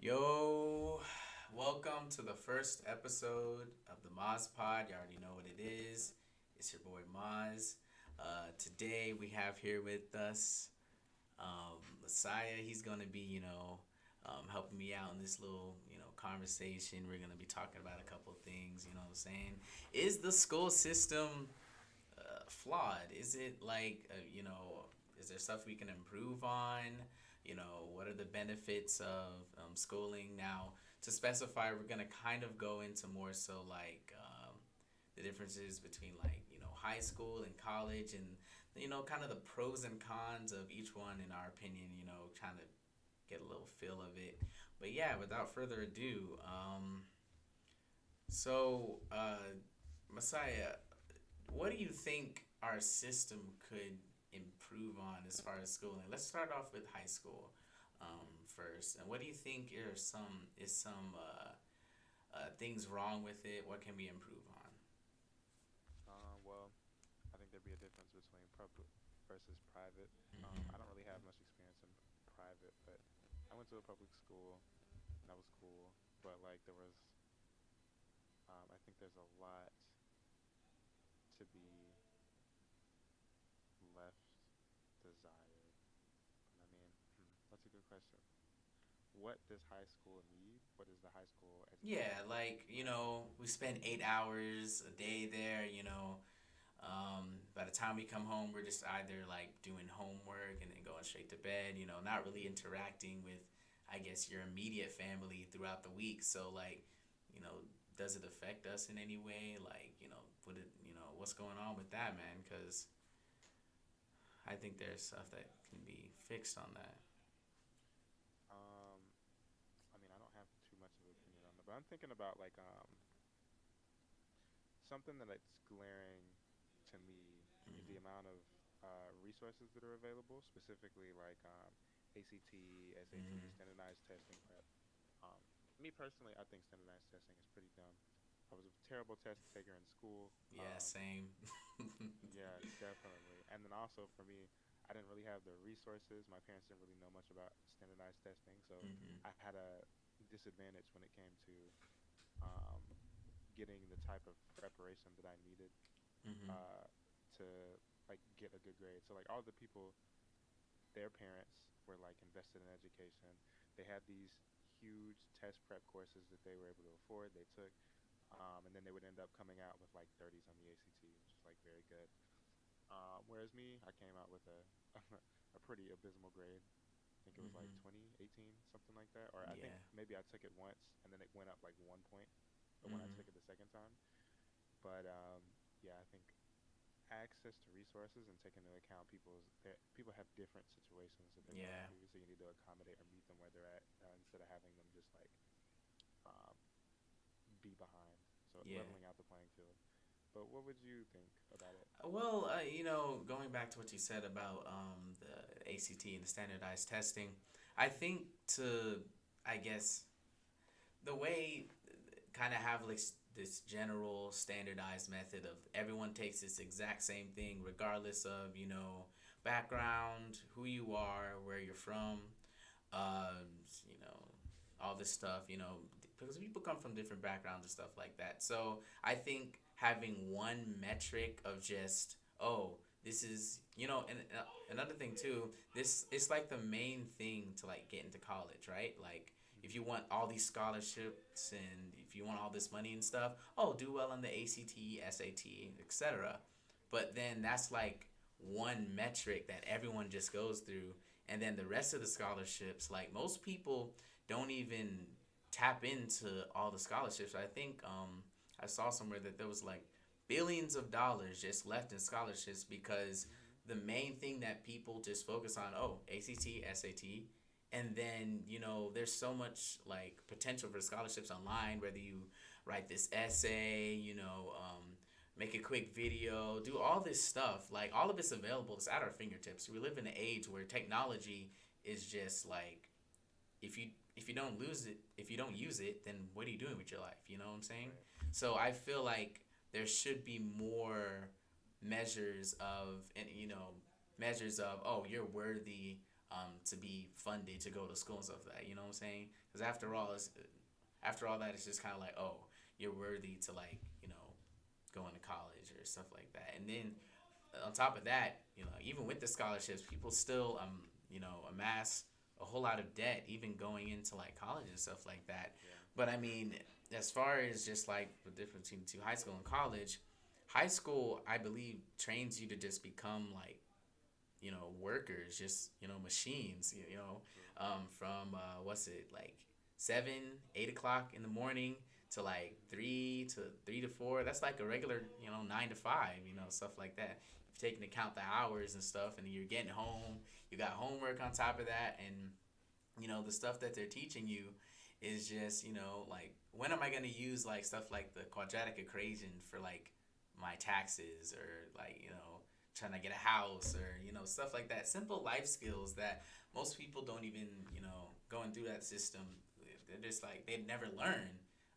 Yo, welcome to the first episode of the MoZPod. You already know what it is. It's your boy Moz. Today we have here with us Messiah. He's going to be, helping me out in this little, conversation. We're going to be talking about a couple of things, you know what I'm saying? Is the school system flawed? Is it is there stuff we can improve on? What are the benefits of schooling? Now, to specify, we're going to kind of go into more so like the differences between high school and college and, kind of the pros and cons of each one in our opinion, trying to get a little feel of it. But yeah, without further ado, so, Messiah, what do you think our system could improve on as far as schooling? Let's start off with high school first. And what do you think are some things wrong with it? What can we improve on? Well, I think there'd be a difference between public versus private. I Mm-hmm. don't really have much experience in private, but I went to a public school and that was cool. But like I think there's a lot to be left desired. And I mean, that's a good question. What does high school need? What does the high school Yeah, education like, like? we spend 8 hours a day there, by the time we come home, we're just either like doing homework and then going straight to bed, not really interacting with, I guess, your immediate family throughout the week. So, like, you know, does it affect us in any way? Like, what's going on with that, man? Because I think there's stuff that can be fixed on that. Um, I mean, I don't have too much of an opinion on that, but I'm thinking about something that it's glaring to me is the Mm-hmm. amount of resources that are available, specifically like ACT, SAT, Mm-hmm. standardized testing prep. Um, Me personally, I think standardized testing is pretty dumb. I was a terrible test taker in school. Yeah, same. Yeah, definitely. And then also for me, I didn't really have the resources. My parents didn't really know much about standardized testing, so Mm-hmm. I had a disadvantage when it came to um, getting the type of preparation that I needed Mm-hmm. uh, to like get a good grade. So like all the people, their parents were like invested in education. They had these huge test prep courses that they were able to afford. They took, and then they would end up coming out with like 30s on the ACT, which is like very good. Whereas me, I came out with a a pretty abysmal grade. I think it was like Mm-hmm. 2018, something like that. Or I think Yeah. maybe I took it once and then it went up like 1 point when I Mm-hmm. took it the second time. But yeah, I think access to resources and taking into account people have different situations that they're going Yeah. through, so you need to accommodate or meet them where they're at instead of having them just like um, be behind. So Yeah. leveling out the playing field. But what would you think about it? Well, going back to what you said about the ACT and the standardized testing, I think to, I guess, the way kind of have like this general standardized method of everyone takes this exact same thing regardless of background, who you are, where you're from, um, you know all this stuff, because people come from different backgrounds and stuff like that. So I think having one metric of just, oh, this is, and another thing too, this it's like the main thing to like get into college, right? Like if you Hmm. want all these scholarships and if you want all this money and stuff, oh, do well on the ACT, SAT, etc. But then that's like one metric that everyone just goes through, and then the rest of the scholarships, like most people don't even tap into all the scholarships. I think I saw somewhere that there was like billions of dollars just left in scholarships because Hmm. the main thing that people just focus on, oh, ACT, SAT, and then there's so much like potential for scholarships online, whether you write this essay, make a quick video, do all this stuff. Like all of it's available. It's at our fingertips. We live in an age where technology is just like, if you if you don't lose it, if you don't use it, then what are you doing with your life? You know what I'm saying? Right. So I feel like there should be more measures of, and measures of, oh, you're worthy to be funded to go to school and stuff like that. You know what I'm saying? Because after all that, it's just kind of like, oh, you're worthy to, like, go into college or stuff like that. And then on top of that, even with the scholarships, people still amass a whole lot of debt, even going into like college and stuff like that. Yeah. But I mean, as far as just like the difference between high school and college, high school, I believe, trains you to just become like, workers, just, machines, True. from what's it, like 7, 8 o'clock in the morning to like 3 to 4. That's like a regular, 9 to 5, stuff like that. If you take into account the hours and stuff, and you're getting home, you got homework on top of that, and the stuff that they're teaching you is just, like, when am I going to use like stuff like the quadratic equation for like my taxes, or like, trying to get a house, or stuff like that. Simple life skills that most people don't even, going through that system, they're just like, they never learn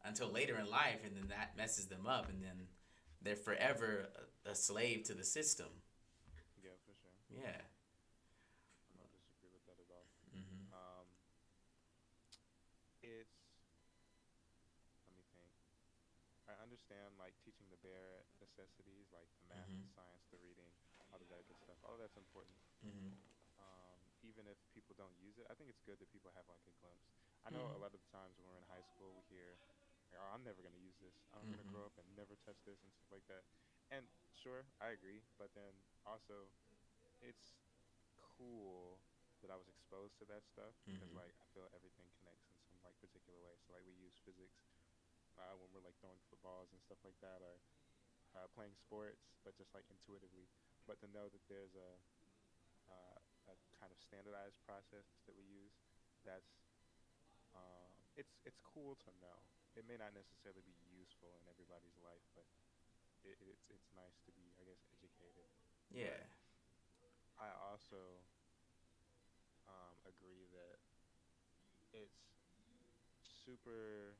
until later in life, and then that messes them up, and then they're forever a slave to the system. Yeah, for sure. Yeah. I don't disagree with that at all. Mhm. Um, it's let me think. I understand like teaching the bare necessities, like the math, the Mhm. science, the reading, all of that good stuff. All of that's important. Mhm. Even if people don't use it, I think it's good that people have like a glimpse. I know a Mhm. lot of the times when we're in high school, we hear, like, "Oh, I'm never gonna use this. I'm gonna Mhm. grow up and never touch this and stuff like that." And sure, I agree, but then also it's cool that I was exposed to that stuff because Mhm. like I feel everything connects in some like particular way. So like we use physics when we're like throwing footballs and stuff like that, or playing sports, but just like intuitively. But to know that there's uh, a kind of standardized process that we use, that's it's cool to know. It may not necessarily be useful in everybody's life, but it's nice to be, I guess, educated. Yeah. But I also agree that it's super.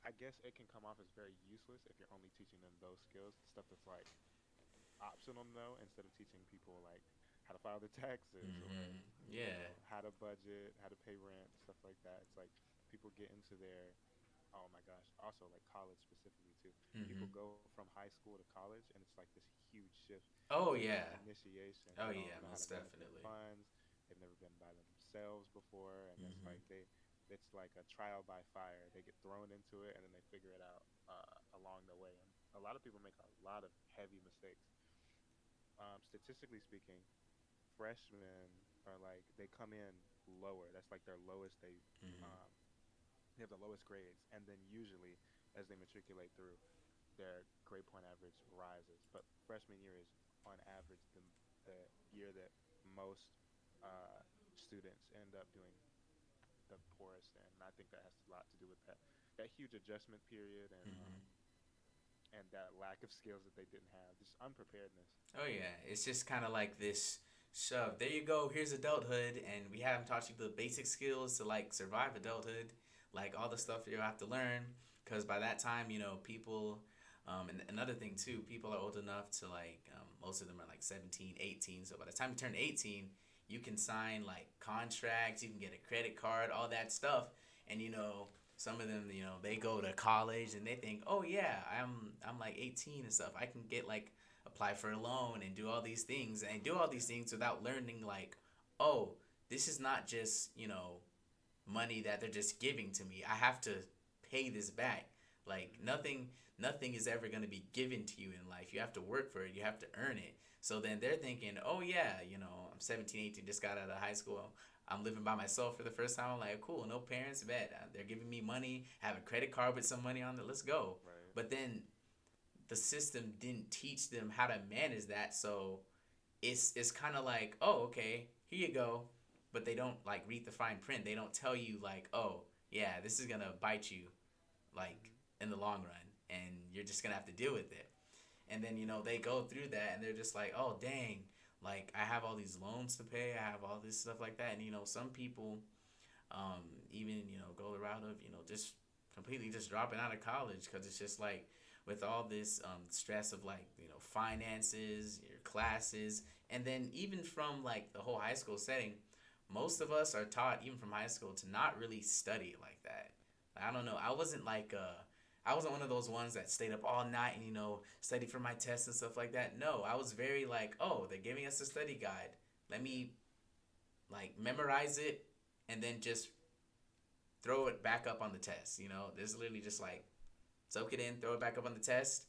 I guess it can come off as very useless if you're only teaching them those skills, stuff that's like optional to know, instead of teaching people like how to file their taxes, or Mhm. Yeah. how to budget, how to pay rent, stuff like that. It's like people get into their, oh my gosh, also like college specifically too. People Mhm. go from high school to college, and it's like this huge shift. It's Oh like this yeah. initiation. They Oh don't yeah. know how to Most manage their definitely. funds. They've never been by themselves before, and it's Mhm. like it's like a trial by fire. They get thrown into it, and then they figure it out along the way. And a lot of people make a lot of heavy mistakes. Statistically speaking, freshmen are like they come in lower. That's like their lowest. Mhm. Um, they have the lowest grades, and then usually as they matriculate through, their grade point average rises. But freshman year is on average the year that most students end up doing the poorest in. And I think that has a lot to do with that huge adjustment period, Mhm. and that lack of skills that they didn't have, just unpreparedness. Oh yeah, it's just kind of like this shove. There you go. Here's adulthood, and we haven't taught you the basic skills to like survive adulthood, like all the Yeah. stuff you have to learn. Because by that time, people, and another thing too, people are old enough to like, most of them are like 17, 18. So by the time you turn 18, you can sign like contracts, you can get a credit card, all that stuff, and some of them, they go to college and they think, oh yeah, I'm like 18 and stuff. I can get like apply for a loan and do all these things and do all these Yeah. things without learning, like, oh, this is not just money that they're just giving to me. I have to pay this back. Like, Hmm. nothing is ever going to be given to you in life. You have to work for it. You have to earn it. So then they're thinking, oh yeah, I'm 17, 18, just got out of high school. I'm living by myself for the first time. I'm like, cool, no parents, bet. They're giving me money. I have a credit card with some money on it. Let's go. Right. But then the system didn't teach them how to manage that. So it's kind of like, oh, okay, here you go, but they don't like read the fine print. They don't tell you like, oh yeah, this is gonna bite you, like, Hmm. in the long run, and you're just gonna have to deal with it. And then they go through that, and they're just like, oh dang, like I have all these loans to pay, I have all this stuff like that. And some people, even go the route of just completely just dropping out of college, because it's just like, with all this stress of like finances, your classes, And then even from like the whole high school setting, most of us are taught even from high school to not really study like that. Like, I don't know. I wasn't one of those ones that stayed up all night and study for my tests and stuff like that. No, I was very like, oh, they're giving us a study guide. Let me like memorize it and then just throw it back up on the test. There's literally just like soak it in, throw it back up on the test.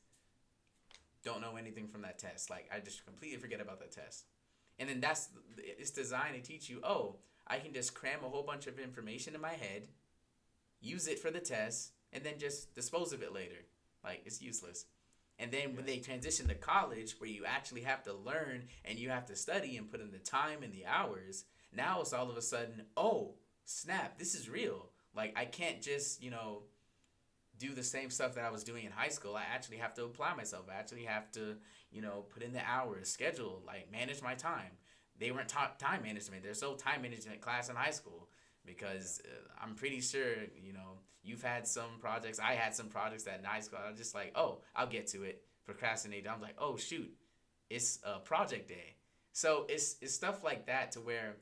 Don't know anything from that test. Like I just completely forget about that test. And then it's designed to teach you, oh, I can just cram a whole bunch of information in my head, use it for the test, and then just dispose of it later. Like it's useless. And then when they transition to college, where you actually have to learn and you have to study and put in the time and the hours, now it's all of a sudden, oh, snap, this is real. Like I can't just, do the same stuff that I was doing in high school. I actually have to apply myself. I actually have to, put in the hours, schedule, like manage my time. They weren't taught time management. There's no time management class in high school because I'm pretty sure, you've had some projects. I had some projects that in high school. I was just like, oh, I'll get to it. Procrastinate. I'm like, oh, shoot, it's a project day. So it's stuff like that to where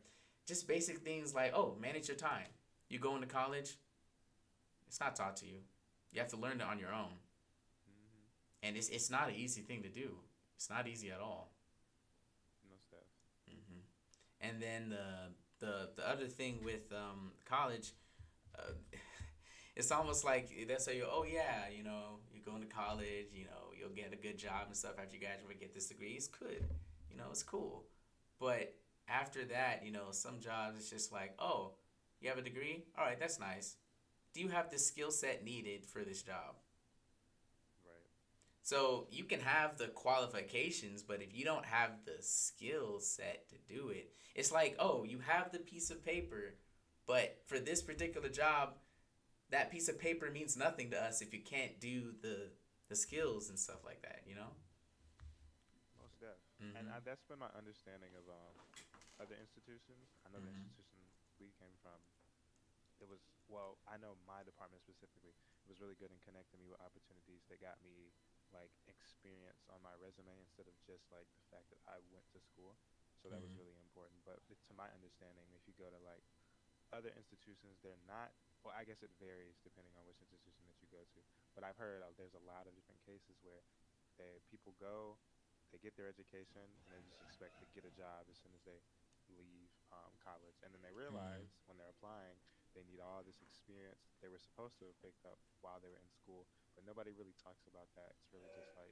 just basic things like, oh, manage your time. You go into college, it's not taught to you. You have to learn it on your own. And it's not an easy thing to do. It's not easy at all. No stuff. And then the other thing with college, uh, it's almost like they'll say, oh yeah, you go into college, you'll get a good job and stuff after you graduate, get this degree. It's good, it's cool. But after that, some jobs it's just like, oh, you have a degree? All right, that's nice. Do you have the skill set needed for this job? Right. So you can have the qualifications, but if you don't have the skill set to do it, it's like, oh, you have the piece of paper, but for this particular job, that piece of paper means nothing to us if you can't do the skills and stuff like that, Most def. And Mm-hmm. that's been my understanding of other institutions. I know the Mm-hmm. institution we came from, it was, well, I know my department specifically, it was really good in connecting me with opportunities that got me like experience on my resume instead of just like the fact that I went to school. So that was Mm-hmm. really important. But to my understanding, if you go to like other institutions, they're not, well, I guess it varies depending on which institution that you go to. But I've heard there's a lot of different cases where people go, they get their education, and they just expect to get a job as soon as they leave college. And then they Mm-hmm. realize when they're applying, they need all this experience they were supposed to have picked up while they were in school. But nobody really talks about that. It's really just like,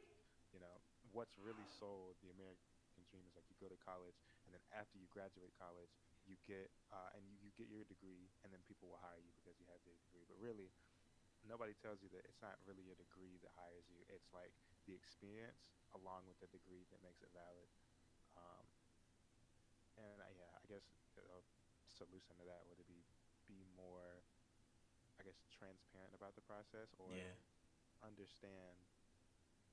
what's really sold the American dream is like you go to college, and then after you graduate college, you get you get your degree, and then people will hire you because you have your degree. But really, nobody tells you that it's not really a degree that hires you. It's like the experience along with the degree that makes it valid. Um, and yeah, I guess a solution to that would be more, I guess, transparent about the process or Yeah. understand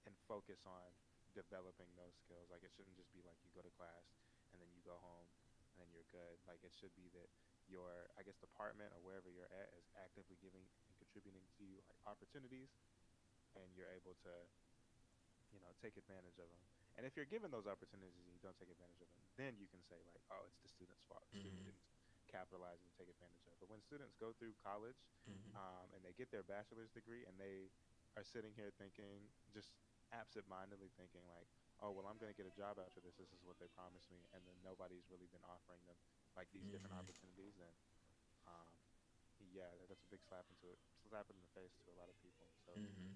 and focus on developing those skills. Like it shouldn't just be like you go to class and then you go home and then you're good. Like it should be that your, I guess, department or wherever you're at is actively giving and contributing to you like opportunities, and you're able to, take advantage of them. And if you're given those opportunities and you don't take advantage of them, then you can say like, oh, it's the student's fault. The student Mm-hmm. didn't capitalize and take advantage of. But when students go through college Mm-hmm. and they get their bachelor's degree and they are sitting here thinking, just absent-mindedly thinking like, oh, well, I'm going to get a job after this. This is what they promised me, and then nobody's really been offering them like these different Mm-hmm. opportunities. And um, yeah, that's a big slap in the face to a lot of people. So Mm-hmm.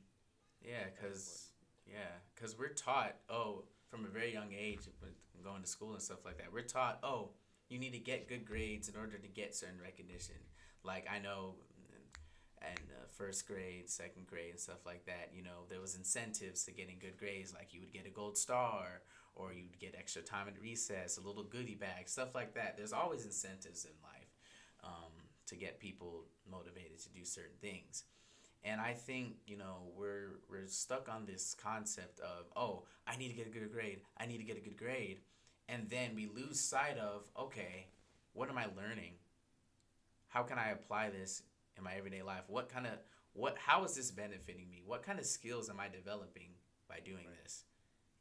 Yeah, that's important. cause we're taught, oh, from a very young age, with going to school and stuff like that, we're taught, oh, you need to get good grades in order to get certain recognition. Like I know, and first grade, second grade, and stuff like that. There was incentives to getting good grades, like you would get a gold star, or you'd get extra time at recess, a little goodie bag, stuff like that. There's always incentives in life to get people motivated to do certain things. And I think we're stuck on this concept of, oh, I need to get a good grade. I need to get a good grade, and then we lose sight of, okay, what am I learning? How can I apply this in my everyday life? How is this benefiting me? What kind of skills am I developing by doing Right. this?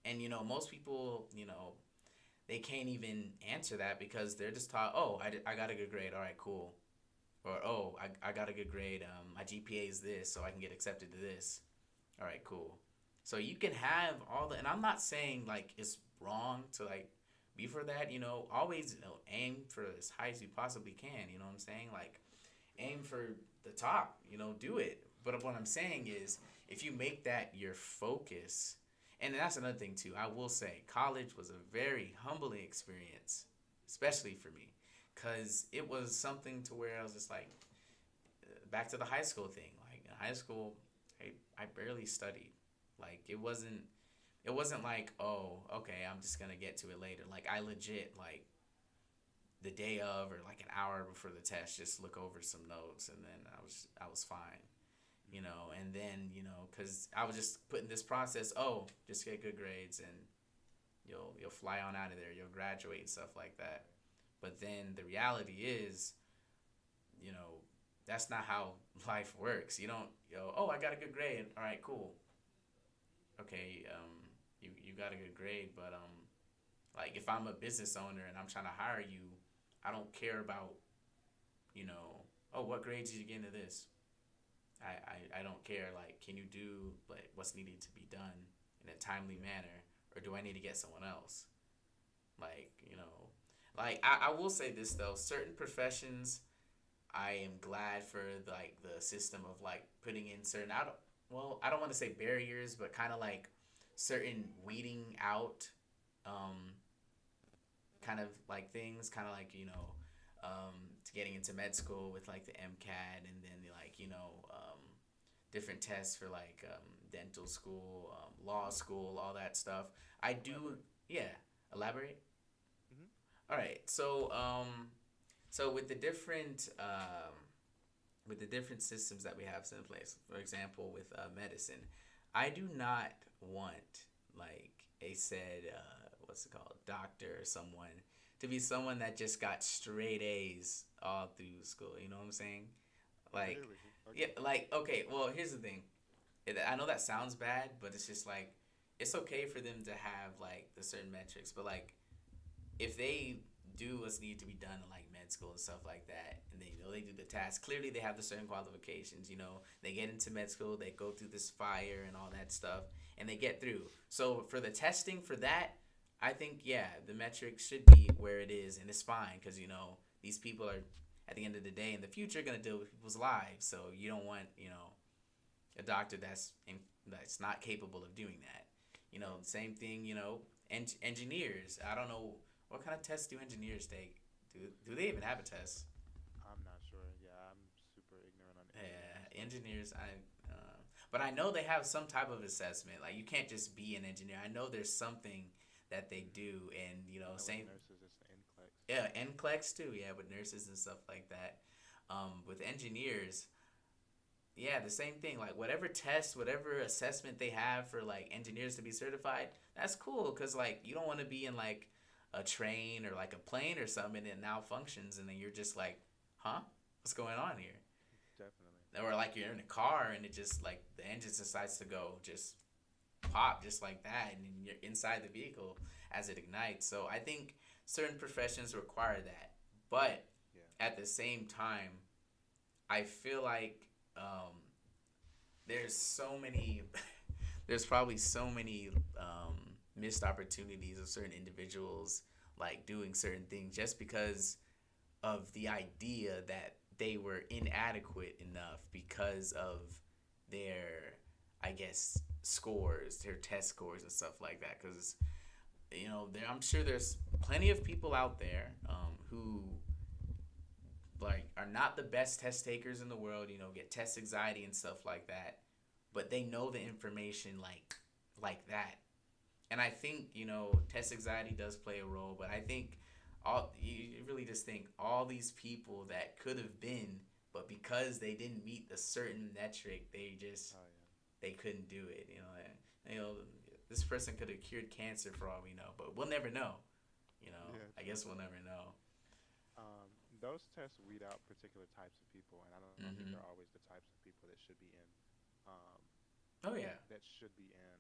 And most people, they can't even answer that because they're just taught, oh, I got a good grade. All right, cool. Or, oh, I got a good grade. My GPA is this, so I can get accepted to this. All right, cool. So you can have all the, and I'm not saying like it's wrong to like be for that. Always aim for as high as you possibly can. You know what I'm saying? Like aim for the top. Do it. But what I'm saying is, if you make that your focus, and that's another thing too. I will say, college was a very humbling experience, especially for me, cause it was something to where I was just like, back to the high school thing. Like in high school, I barely studied. Like it wasn't like, oh, okay, I'm just gonna get to it later. Like I legit, like the day of or like an hour before the test, just look over some notes, and then I was fine. And then because I was just putting this process. Oh, just get good grades, and you'll fly on out of there. You'll graduate and stuff like that. But then the reality is, you know, that's not how life works. You don't, oh, I got a good grade. All right, cool. Okay, you got a good grade, but like if I'm a business owner and I'm trying to hire you, I don't care about, oh, what grades did you get into this? I don't care. Like, can you do like what's needed to be done in a timely manner, or do I need to get someone else? Like, like I will say this though, certain professions, I am glad for like the system of like putting in certain out. Well, I don't want to say barriers, but kind of like certain weeding out, um, kind of like things, kind of like to getting into med school with like the MCAT, and then like different tests for like dental school, law school, all that stuff. I do, Elaborate. yeah. Elaborate. Mm-hmm. All right, so with the different systems that we have in place, for example, with medicine, I do not want like a said what's it called, doctor or someone to be someone that just got straight A's all through school. You know what I'm saying? Like, Really? yeah, Okay. like okay. Well, here's the thing. I know that sounds bad, but it's just like it's okay for them to have like the certain metrics, but like if they do what's needed to be done in like med school and stuff like that, and they do the task, clearly they have the certain qualifications. They get into med school, they go through this fire and all that stuff, and they get through. So for the testing for that, I think yeah, the metric should be where it is, and it's fine because these people are at the end of the day in the future going to deal with people's lives. So you don't want a doctor that's not capable of doing that. Right. Same thing. Engineers. I don't know what kind of tests do engineers take. Do they even have a test? I'm not sure. Yeah, I'm super ignorant on engineering Yeah, stuff. engineers. But I know they have some type of assessment. Like you can't just be an engineer. I know there's something that they Mm-hmm. do, and I know with same. the nurses, it's the NCLEX. Yeah, NCLEX too. Yeah, with nurses and stuff like that. With engineers, yeah, the same thing. Like whatever test, whatever assessment they have for like engineers to be certified, that's cool. Cause like you don't want to be in like a train or like a plane or something and it malfunctions, and then you're just like, huh, what's going on here? Definitely. Or like you're in a car and it just like the engine decides to go just pop just like that, and then you're inside the vehicle as it ignites. So I think certain professions require that, but Yeah. at the same time, I feel like there's so many there's probably so many missed opportunities of certain individuals like doing certain things just because of the idea that they were inadequate enough because of their, I guess, scores, their test scores and stuff like that. Because I'm sure there's plenty of people out there who like are not the best test takers in the world. Get test anxiety and stuff like that, but they know the information like that. And I think test anxiety does play a role, but I think all you really just think all these people that could have been, but because they didn't meet the certain metric, Oh yeah. they couldn't do it. You know, this person could have cured cancer for all we know, but we'll never know. Yeah. I True. guess we'll never know. Those tests weed out particular types of people, and I don't think they're Mm-hmm. always the types of people that should be in um, Oh yeah. that should be in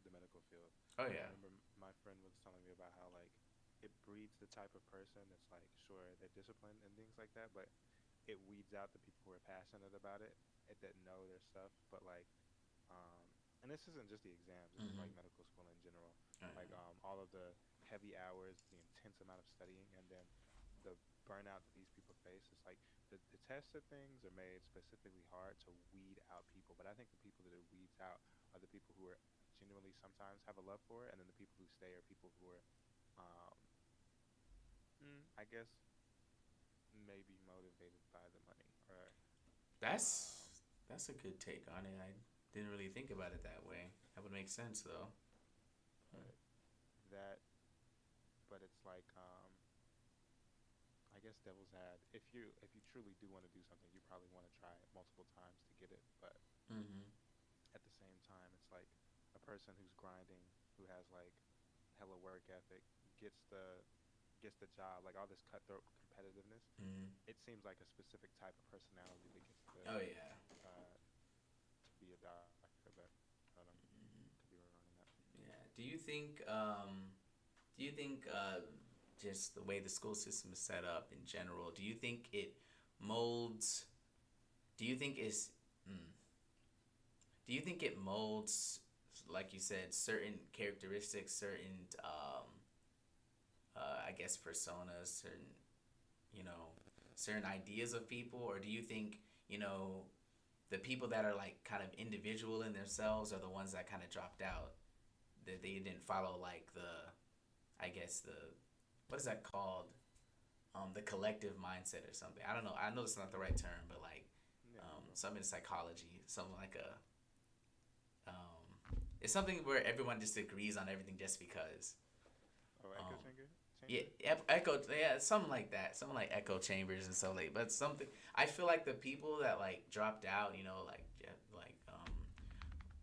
the medical field. Oh Like I yeah. remember my friend was telling me about how like it breeds the type of person that's like sure they're disciplined and things like that, but it weeds out the people who are passionate about it, that know their stuff. But like um, and this isn't just the exams. This is Mm-hmm. like medical school in general. Oh Like yeah. all of the heavy hours, the intense amount of studying, and then the burnout that these people face. It's like the tested things are made specifically hard to weed out people. But I think the people that it weeds out are the people who are genuinely sometimes have a love for it, and then the people who stay are people who are, um, I guess, maybe motivated by the money or That's um, that's a good take on it. I didn't really think about it that way. That would make sense though. Hmm. but that. But it's like I guess devil's ad. If you truly do want to do something, you probably want to try it multiple times to get it. But Mm-hmm. at the same time, it's like a person who's grinding, who has like hella work ethic, gets the job. Like all this cutthroat competitiveness. Mm-hmm. It seems like a specific type of personality that gets Oh yeah. uh, to be a doctor. But Mm-hmm. could be wrong on that. Yeah. Do you think just the way the school system is set up in general, do you think it molds do you think it's mm, do you think it molds, like you said, certain characteristics, certain I guess personas, certain, you know, certain ideas of people, or do you think, you know, the people that are like kind of individual in themselves are the ones that kind of dropped out, that they didn't follow like the, I guess the, what is that called, the collective mindset or something. I don't know. I know it's not the right term, but like Yeah, for sure. something in psychology, something like it's something where everyone just agrees on everything just because. Oh, echo Um, chamber, yeah, chamber. echo, yeah, something like that, something like echo chambers and stuff like. But something I feel like the people that like dropped out, you know, like like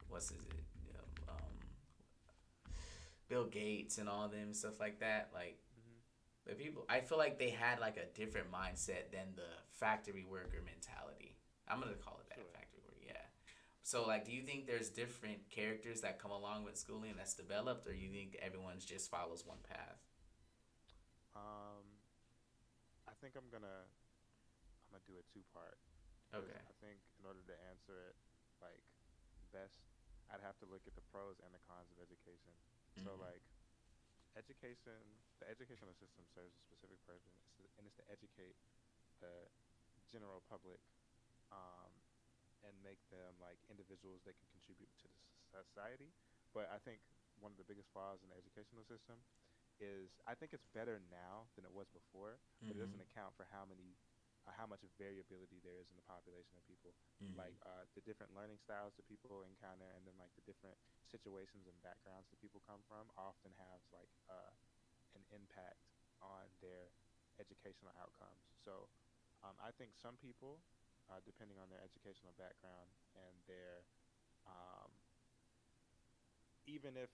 what's is it, you know, Bill Gates and all them stuff like that, like Hmm. the people, I feel like they had like a different mindset than the factory worker mentality. I'm gonna call it that, Sure. factory worker. Yeah. So like, do you think there's different characters that come along with schooling that's developed, or you think everyone's just follows one path? Um, I think I'm gonna do a two part because Okay. I think in order to answer it like best, I'd have to look at the pros and the cons of education. So Mhm. like education, the educational system serves a specific purpose, and it's to educate the general public, um, and make them like individuals that can contribute to the society. But I think one of the biggest flaws in the educational system is I think it's better now than it was before, but it Mhm. doesn't account for how much variability there is in the population of people, Mhm. like the different learning styles that people encounter, and then like the different situations and backgrounds that people come from often have like an impact on their educational outcomes. So I think some people, depending on their educational background and their um, even if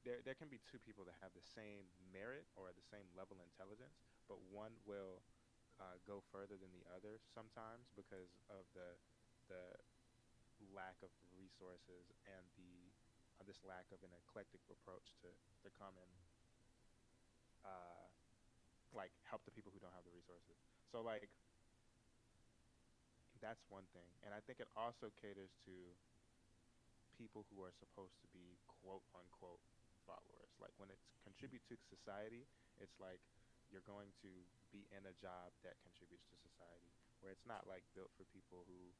there can be two people that have the same merit or the same level of intelligence, but one will go further than the other sometimes because of the lack of resources and the this lack of an eclectic approach to come and uh, like help the people who don't have the resources. So like that's one thing, and I think it also caters to people who are supposed to be quote unquote followers. Like when it's contribute to society, it's like you're going to be in a job that contributes to society, where it's not like built for people who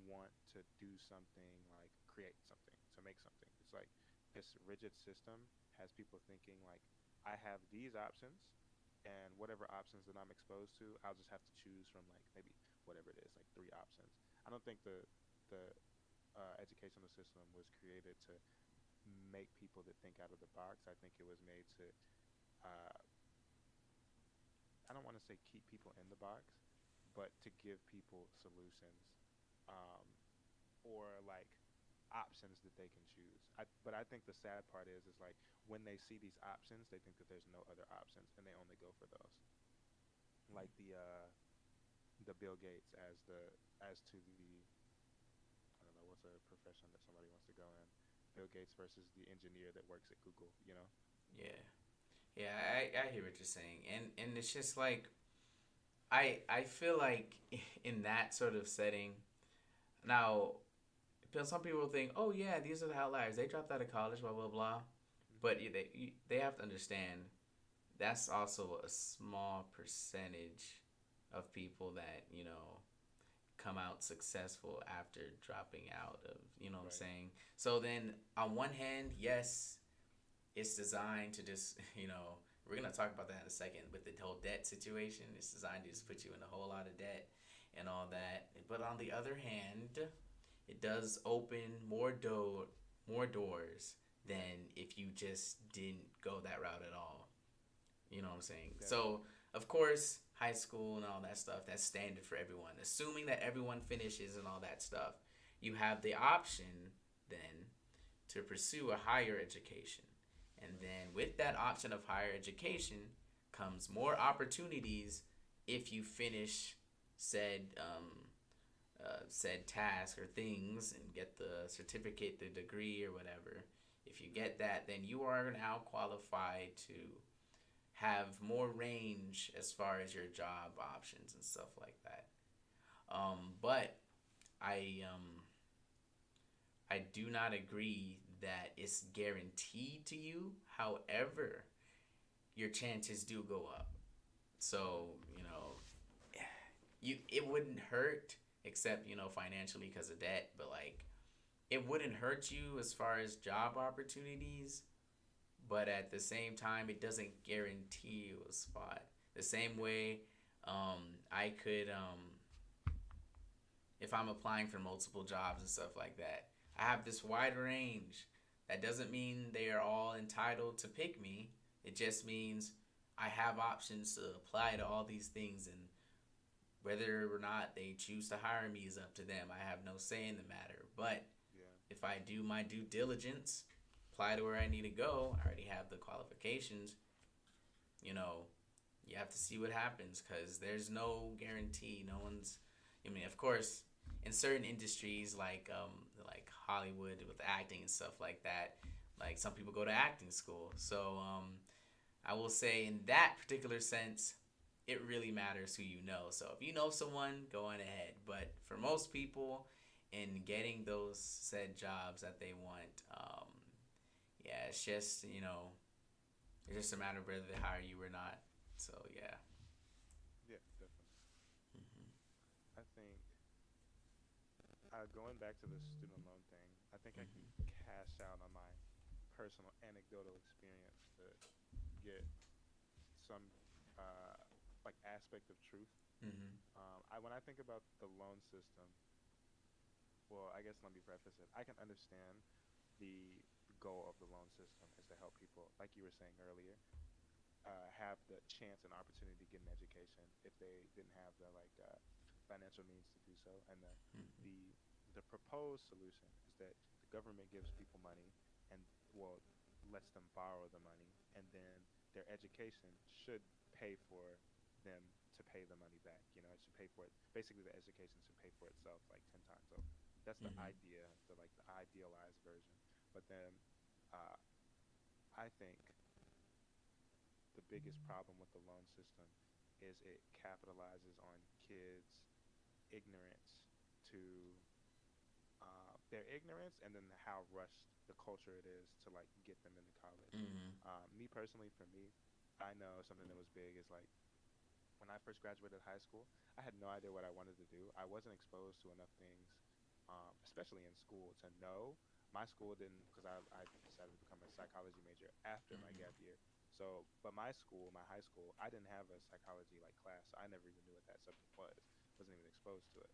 want to do something like create something, to make something. It's like this rigid system has people thinking like I have these options and whatever options that I'm exposed to, I'll just have to choose from like maybe whatever it is, like three options. I don't think the educational system was created to make people that think out of the box. I think it was made to, uh, I don't want to say keep people in the box, but to give people solutions, um, or like options that they can choose. But I think the sad part is like when they see these options, they think that there's no other options and they only go for those. Like the Bill Gates as to the I don't know what's a profession that somebody wants to go in. Bill Gates versus the engineer that works at Google, you know? Yeah. Yeah, I hear what you're saying. And it's just like I feel like in that sort of setting, now some people think, oh yeah, these are the outliers. They dropped out of college, blah blah blah. But Hmm. they have to understand that's also a small percentage of people that come out successful after dropping out of, what I'm Right. saying. So then on one hand, yes, it's designed to just we're gonna talk about that in a second with the whole debt situation. It's designed to just put you Hmm. in a whole lot of debt and all that. But on the other hand, it does open more doors Right. than if you just didn't go that route at all. You know what I'm saying? So, Definitely. of course, high school and all that stuff, that's standard for everyone. Assuming that everyone finishes and all that stuff, you have the option then to pursue a higher education. And Right. then with that option of higher education comes more opportunities if you finish said said task or things and get the certificate, the degree, or whatever. If you get that, then you are now qualified to have more range as far as your job options and stuff like that. But I do not agree that it's guaranteed to you. However, your chances do go up. So Hmm. it wouldn't hurt except financially because of debt, but like it wouldn't hurt you as far as job opportunities. But at the same time, it doesn't guarantee you a spot. The same way, I could if I'm applying for multiple jobs and stuff like that. I have this wide range. That doesn't mean they are all entitled to pick me. It just means I have options to apply to all these things, and whether or not they choose to hire me is up to them. I have no say in the matter. But Yeah. if I do my due diligence, apply to where I need to go, I already have the qualifications, you know, you have to see what happens because there's no guarantee. No one's. I mean, of course, in certain industries like Hollywood with acting and stuff like that, like some people go to acting school. So I will say in that particular sense, it really matters who you know. So if you know someone, go on ahead. But for most people, in getting those said jobs that they want, yeah, it's just a matter of whether they hire you or not. So yeah. Yeah, definitely. Mm-hmm. I think going back to the student loan thing, I think I can Mm-hmm. cash out on my personal anecdotal experience to get some uh, like aspect of truth. Mm-hmm. When I think about the loan system, well, I guess let me preface it. I can understand the goal of the loan system is to help people, like you were saying earlier, have the chance and opportunity to get an education if they didn't have the financial means to do so. And Mm-hmm. the the proposed solution is that the government gives people money and well lets them borrow the money, and then their education should pay for them to pay the money back. You know, it should pay for it. Basically, the education should pay for itself like 10 times over. That's the Mm-hmm. idea, the idealized version. But then, uh, I think the biggest problem with the loan system is it capitalizes on kids' ignorance to their ignorance, and then how rushed the culture it is to like get them into college. Mm-hmm. Me personally, for me, I know something that was big is like when I first graduated high school, I had no idea what I wanted to do. I wasn't exposed to enough things, especially in school, to know. My school didn't, because I decided to become a psychology major after my Mm-hmm. gap year. So, but my school, my high school, I didn't have a psychology like class. So I never even knew what that subject was. Wasn't even exposed to it.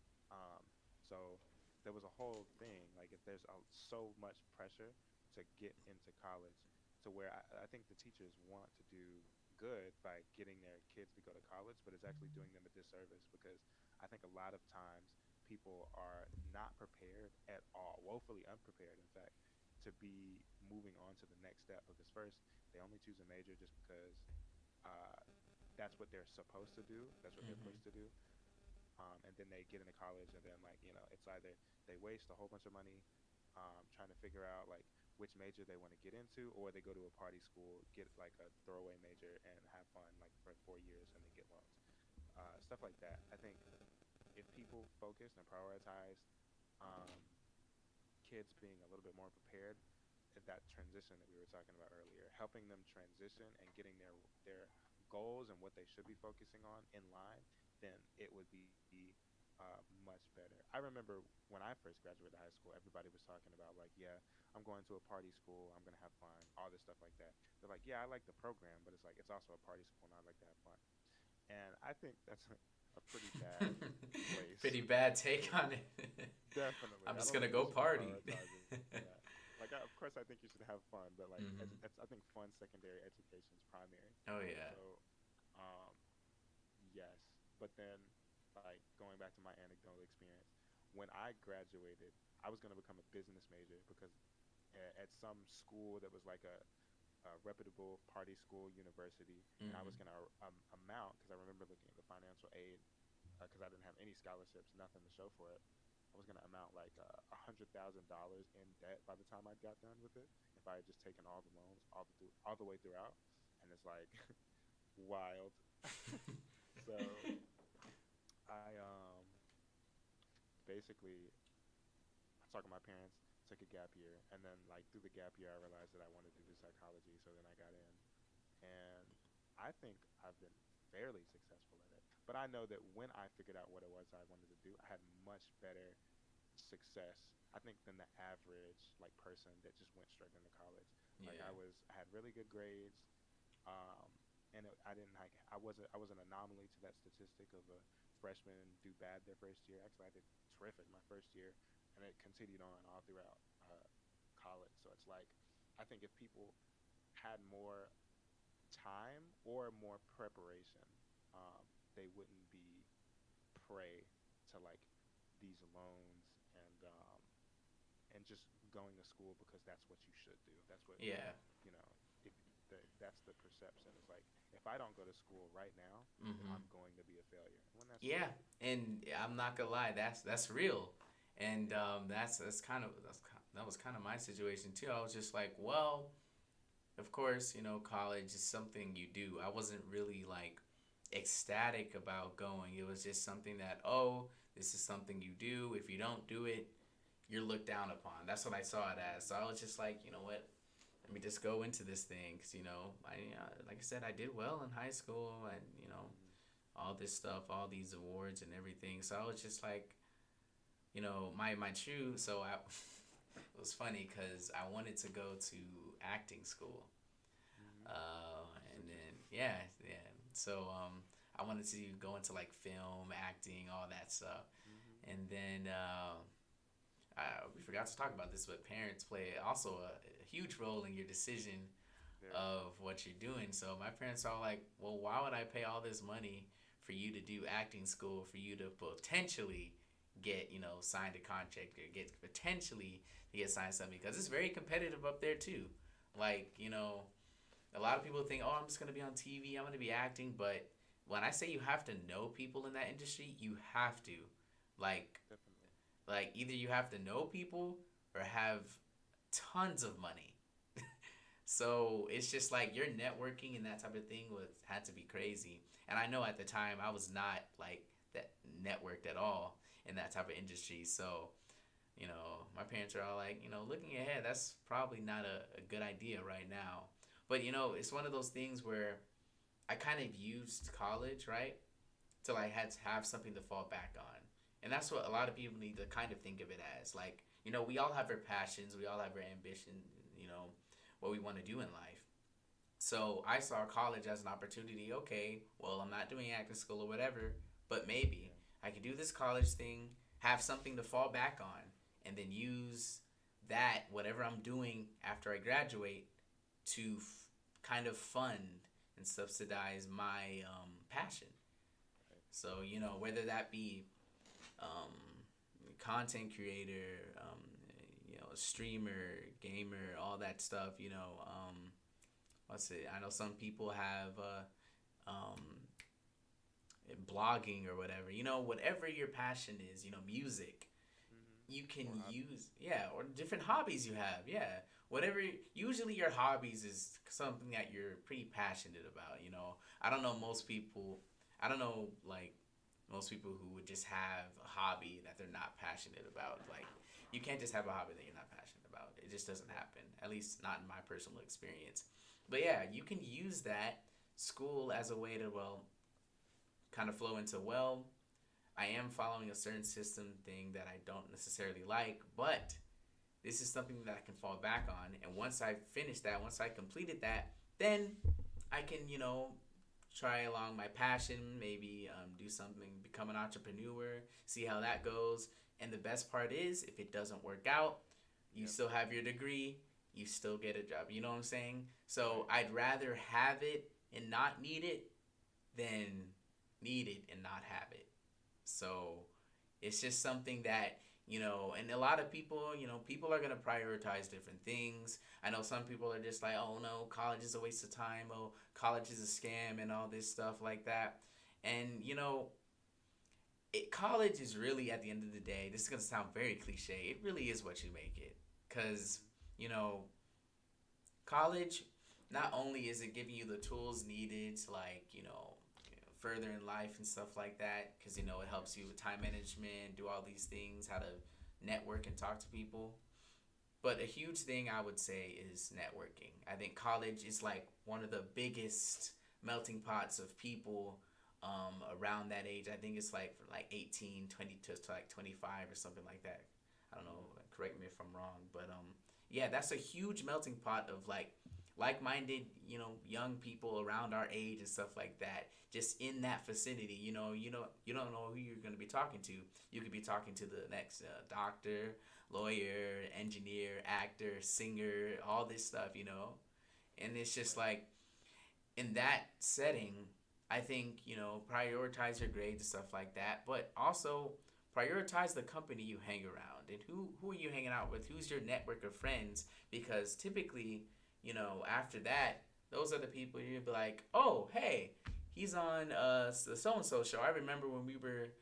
So there was a whole thing. Like if there's so much pressure to get into college, to where I think the teachers want to do good by getting their kids to go to college, but it's actually doing them a disservice because I think a lot of times people are not prepared at all, woefully unprepared, in fact, to be moving on to the next step. Because first, they only choose a major just because uh, that's what they're supposed to do, that's what they're Mm-hmm. pushed to do. And then they get into college, and then, like, it's either they waste a whole bunch of money trying to figure out, like, which major they want to get into, or they go to a party school, get like a throwaway major, and have fun like for 4 years and then get loans. Stuff like that. I think if people focused and prioritized um, kids being a little bit more prepared at that transition that we were talking about earlier, helping them transition and getting their goals and what they should be focusing on in line, then it would be much better. I remember when I first graduated high school, everybody was talking about like, yeah, I'm going to a party school, I'm gonna have fun, all this stuff like that. They're like, yeah, I like the program, but it's like it's also a party school, and I like to have fun. And I think that's a pretty bad place. Pretty bad take on it. Definitely. I'm I just don't gonna think go we should be party. prioritizing that. Like, of course, I think you should have fun, but like, Hmm. I think fun secondary, education is primary. Oh yeah. So, um, yes. But then, like, going back to my anecdotal experience, when I graduated, I was going to become a business major because at some school that was like a reputable party school university, and I was Hmm. going to amount because I remember looking at the financial aid because I didn't have any scholarships, nothing to show for it. I was gonna amount like $100,000 in debt by the time I got done with it if I had just taken all the loans all the way throughout, and it's like wild. So I basically I talked to my parents, took a gap year, and then like through the gap year I realized that I wanted to do psychology, so then I got in, and I think I've been fairly successful at it. But I know that when I figured out what it was I wanted to do, I had much better success, I think, than the average like person that just went straight into college. Like Yeah. I had really good grades, um, and I didn't like I was an anomaly to that statistic of a freshman do bad their first year. Actually, I did terrific my first year, and it continued on all throughout college. So it's like I think if people had more time or more preparation, they wouldn't be prey to like these loans and just going to school because that's what you should do. That's what Yeah. you know. If that's the perception, it's like if I don't go to school right now, then Hmm. I'm going to be a failure. When that's Yeah, not. and I'm not gonna lie, that's real, and that's kind of that was kind of my situation too. I was just like, well, of course, college is something you do. I wasn't really like ecstatic about going. It was just something that, oh, this is something you do. If you don't do it, you're looked down upon. That's what I saw it as. So I was just like, you know what? Let me just go into this thing, cause like I said, I did well in high school, and Mm-hmm. all this stuff, all these awards and everything. So I was just like, my true. So I, it was funny because I wanted to go to acting school, Mm-hmm. and then yeah. So I wanted to go into like film, acting, all that stuff, Mm-hmm. and then we forgot to talk about this, but parents play also a huge role in your decision Very much. of what you're doing. So my parents are like, well, why would I pay all this money for you to do acting school for you to potentially get signed a contract or get potentially to get signed something because it's very competitive up there too. Like a lot of people think, oh, I'm just gonna be on TV, I'm gonna be acting, but when I say you have to know people in that industry, you have to like Definitely. either you have to know people or have tons of money. So it's just like your networking and that type of thing was had to be crazy. And I know at the time I was not like that networked at all in that type of industry. So, my parents are all like, looking ahead, that's probably not a good idea right now. But it's one of those things where I kind of used college, right? Till I had to have something to fall back on. And that's what a lot of people need to kind of think of it as. Like, we all have our passions, we all have our ambition, you know, what we want to do in life. So I saw college as an opportunity. Okay, well, I'm not doing acting school or whatever, but maybe Yeah. I could do this college thing, have something to fall back on, and then use that, whatever I'm doing after I graduate, to kind of fund and subsidize my passion. Right. So, whether that be um, content creator, streamer, gamer, all that stuff, what's it? I know some people have blogging or whatever. Whatever your passion is, music, Mm-hmm. you can Or hobbies. use, yeah, or different hobbies you have, yeah. whatever. Usually, your hobbies is something that you're pretty passionate about. I don't know most people. I don't know like most people who would just have a hobby that they're not passionate about. Like, you can't just have a hobby that you're not passionate about. It just doesn't Right. happen. At least not in my personal experience. But yeah, you can use that school as a way to, well, kind of flow into, well, I am following a certain system thing that I don't necessarily like, but this is something that I can fall back on. And once I finish that, once I completed that, then I can, try along my passion, maybe do something, become an entrepreneur, see how that goes. And the best part is, if it doesn't work out, you Yep. still have your degree, you still get a job. You know what I'm saying? So Right. I'd rather have it and not need it than need it and not have it. So it's just something that, and a lot of people, people are going to prioritize different things. I know some people are just like, oh no, college is a waste of time. Oh, college is a scam and all this stuff like that. And, college is really, at the end of the day, this is going to sound very cliche. It really is what you make it. Because, Mhm. you know, college, not only is it giving you the tools needed to, like, further in life and stuff like that, because it helps you with time management, do all these things, how to network and talk to people. But a huge thing I would say is networking. I think college is like one of the biggest melting pots of people around that age. I think it's like from like 18, 20 to like 25 or something like that. I don't know. Mhm. Correct me if I'm wrong, but yeah, that's a huge melting pot of like-minded, young people around our age and stuff like that. Just in that vicinity, you don't know who you're going to be talking to. You could be talking to the next doctor, lawyer, engineer, actor, singer, all this stuff. And it's just Right. like, in that setting, I think, prioritize your grades and stuff like that, but also prioritize the company you hang around and who are you hanging out with, who's your network of friends, because typically, after that, those are the people you'll be like, oh, hey, he's on the so and so show. I remember when we were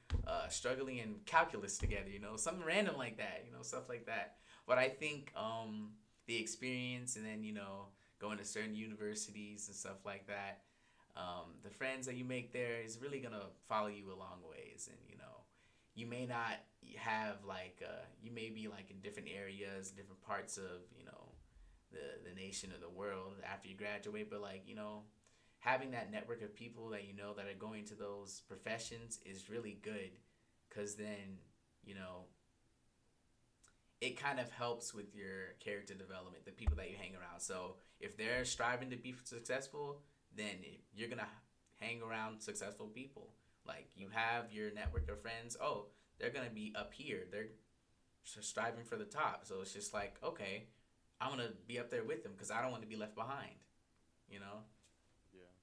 struggling in calculus together, something random like that, stuff like that. But I think the experience, and then going to certain universities and stuff like that, the friends that you make there is really gonna follow you a long ways. And you may not have like you may be like in different areas, different parts of the nation or the world after you graduate, but like having that network of people that that are going to those professions is really good, because then you know it kind of helps with your character development, the people that you hang around. So if they're striving to be successful, then you're gonna hang around successful people. Like, you That's true. have your network of friends. Oh, they're gonna be up here. They're striving for the top. So it's just like, okay, I'm gonna be up there with them because I don't want to be left behind. You know, Yeah.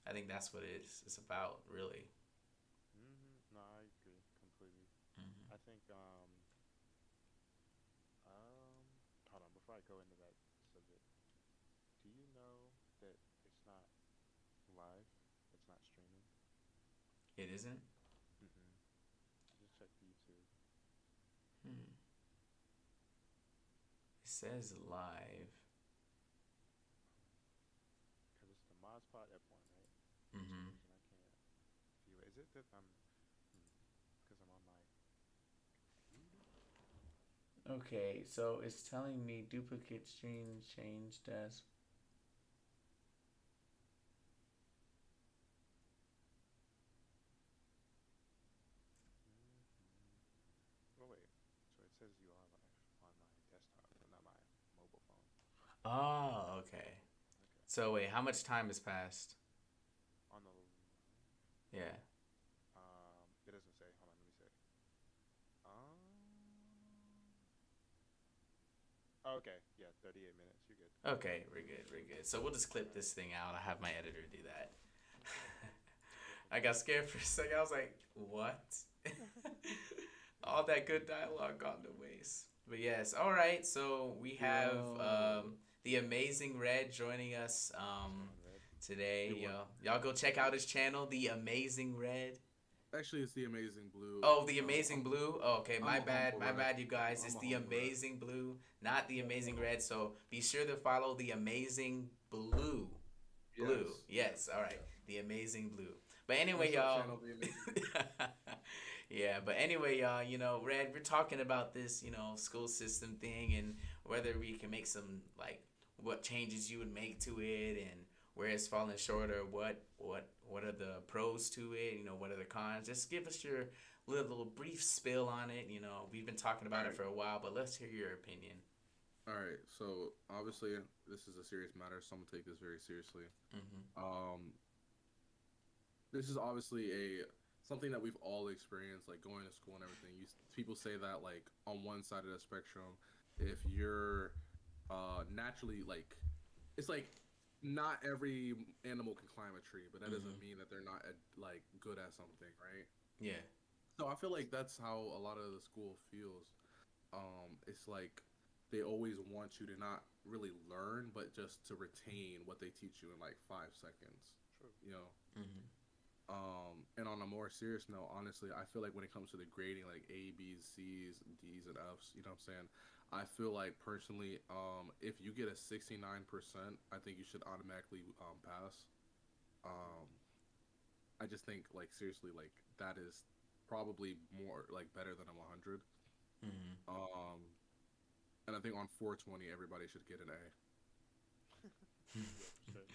I think that's what it's about, really. No, I agree completely. Hmm. I think hold on, before I go into that subject, do you know that it's not live? It's not streaming? It isn't. Mm-mm. Just check YouTube. Hmm. It says live. Because it's the MoZPod Ep1, right? For some Hmm. reason I can't view it. Is it that I'm because I'm on my computer? Okay, so it's telling me duplicate stream changed as. Oh wait. So it says you are live on my desktop, but not my mobile phone. Oh, okay. Okay. So wait, how much time has passed? On the Yeah. it doesn't say. Hold on, let me say. Okay, yeah, 38 minutes. You're good. Okay, we're good. We're good. So we'll just clip this thing out. I have my editor do that. I got scared for a second. I was like, "What?" All that good dialogue gone to waste. But yes, all right. So we have Yo. the amazing Red joining us What's going on, Red? today. Yo, what? Y'all go check out his channel, the amazing Red. Actually, it's the Amazing Blue. Oh, the So Amazing Blue. Oh, okay, I'm my a bad, humble my red. bad, you guys. It's I'm a the humble red. Amazing Blue, not the Amazing Red. So be sure to follow the Amazing Blue. Blue. Yes, Yes. yes, All right. yes. The Amazing Blue. But anyway, What's up, y'all. channel? The Amazing Blue. Yeah, but anyway, y'all, Red, we're talking about this, school system thing and whether we can make some like what changes you would make to it and where it's falling short or what are the pros to it, what are the cons. Just give us your little brief spill on it. We've been talking All about it right, for a while, but let's hear your opinion. all right. So obviously, this is a serious matter, so I'm gonna take this very seriously. Mhm. Um, this is obviously a something that we've all experienced, like going to school and everything. People say that like on one side of the spectrum, if you're naturally like, it's like not every animal can climb a tree, but that doesn't Mhm. mean that they're not like good at something, right? Yeah. So I feel like that's how a lot of the school feels. It's like they always want you to not really learn, but just to retain what they teach you in like 5 seconds. True. You know, Mhm. and on a more serious note, honestly, I feel like when it comes to the grading, like A, B's, C's, D's, and F's, you know what I'm saying? I feel like personally, if you get a 69%, I think you should automatically pass. Agreed. Um, I just think, like, seriously, like, that is probably more, like, better than a 100. Mhm. Um, and I think on 420, everybody should get an A. Yeah, for sure.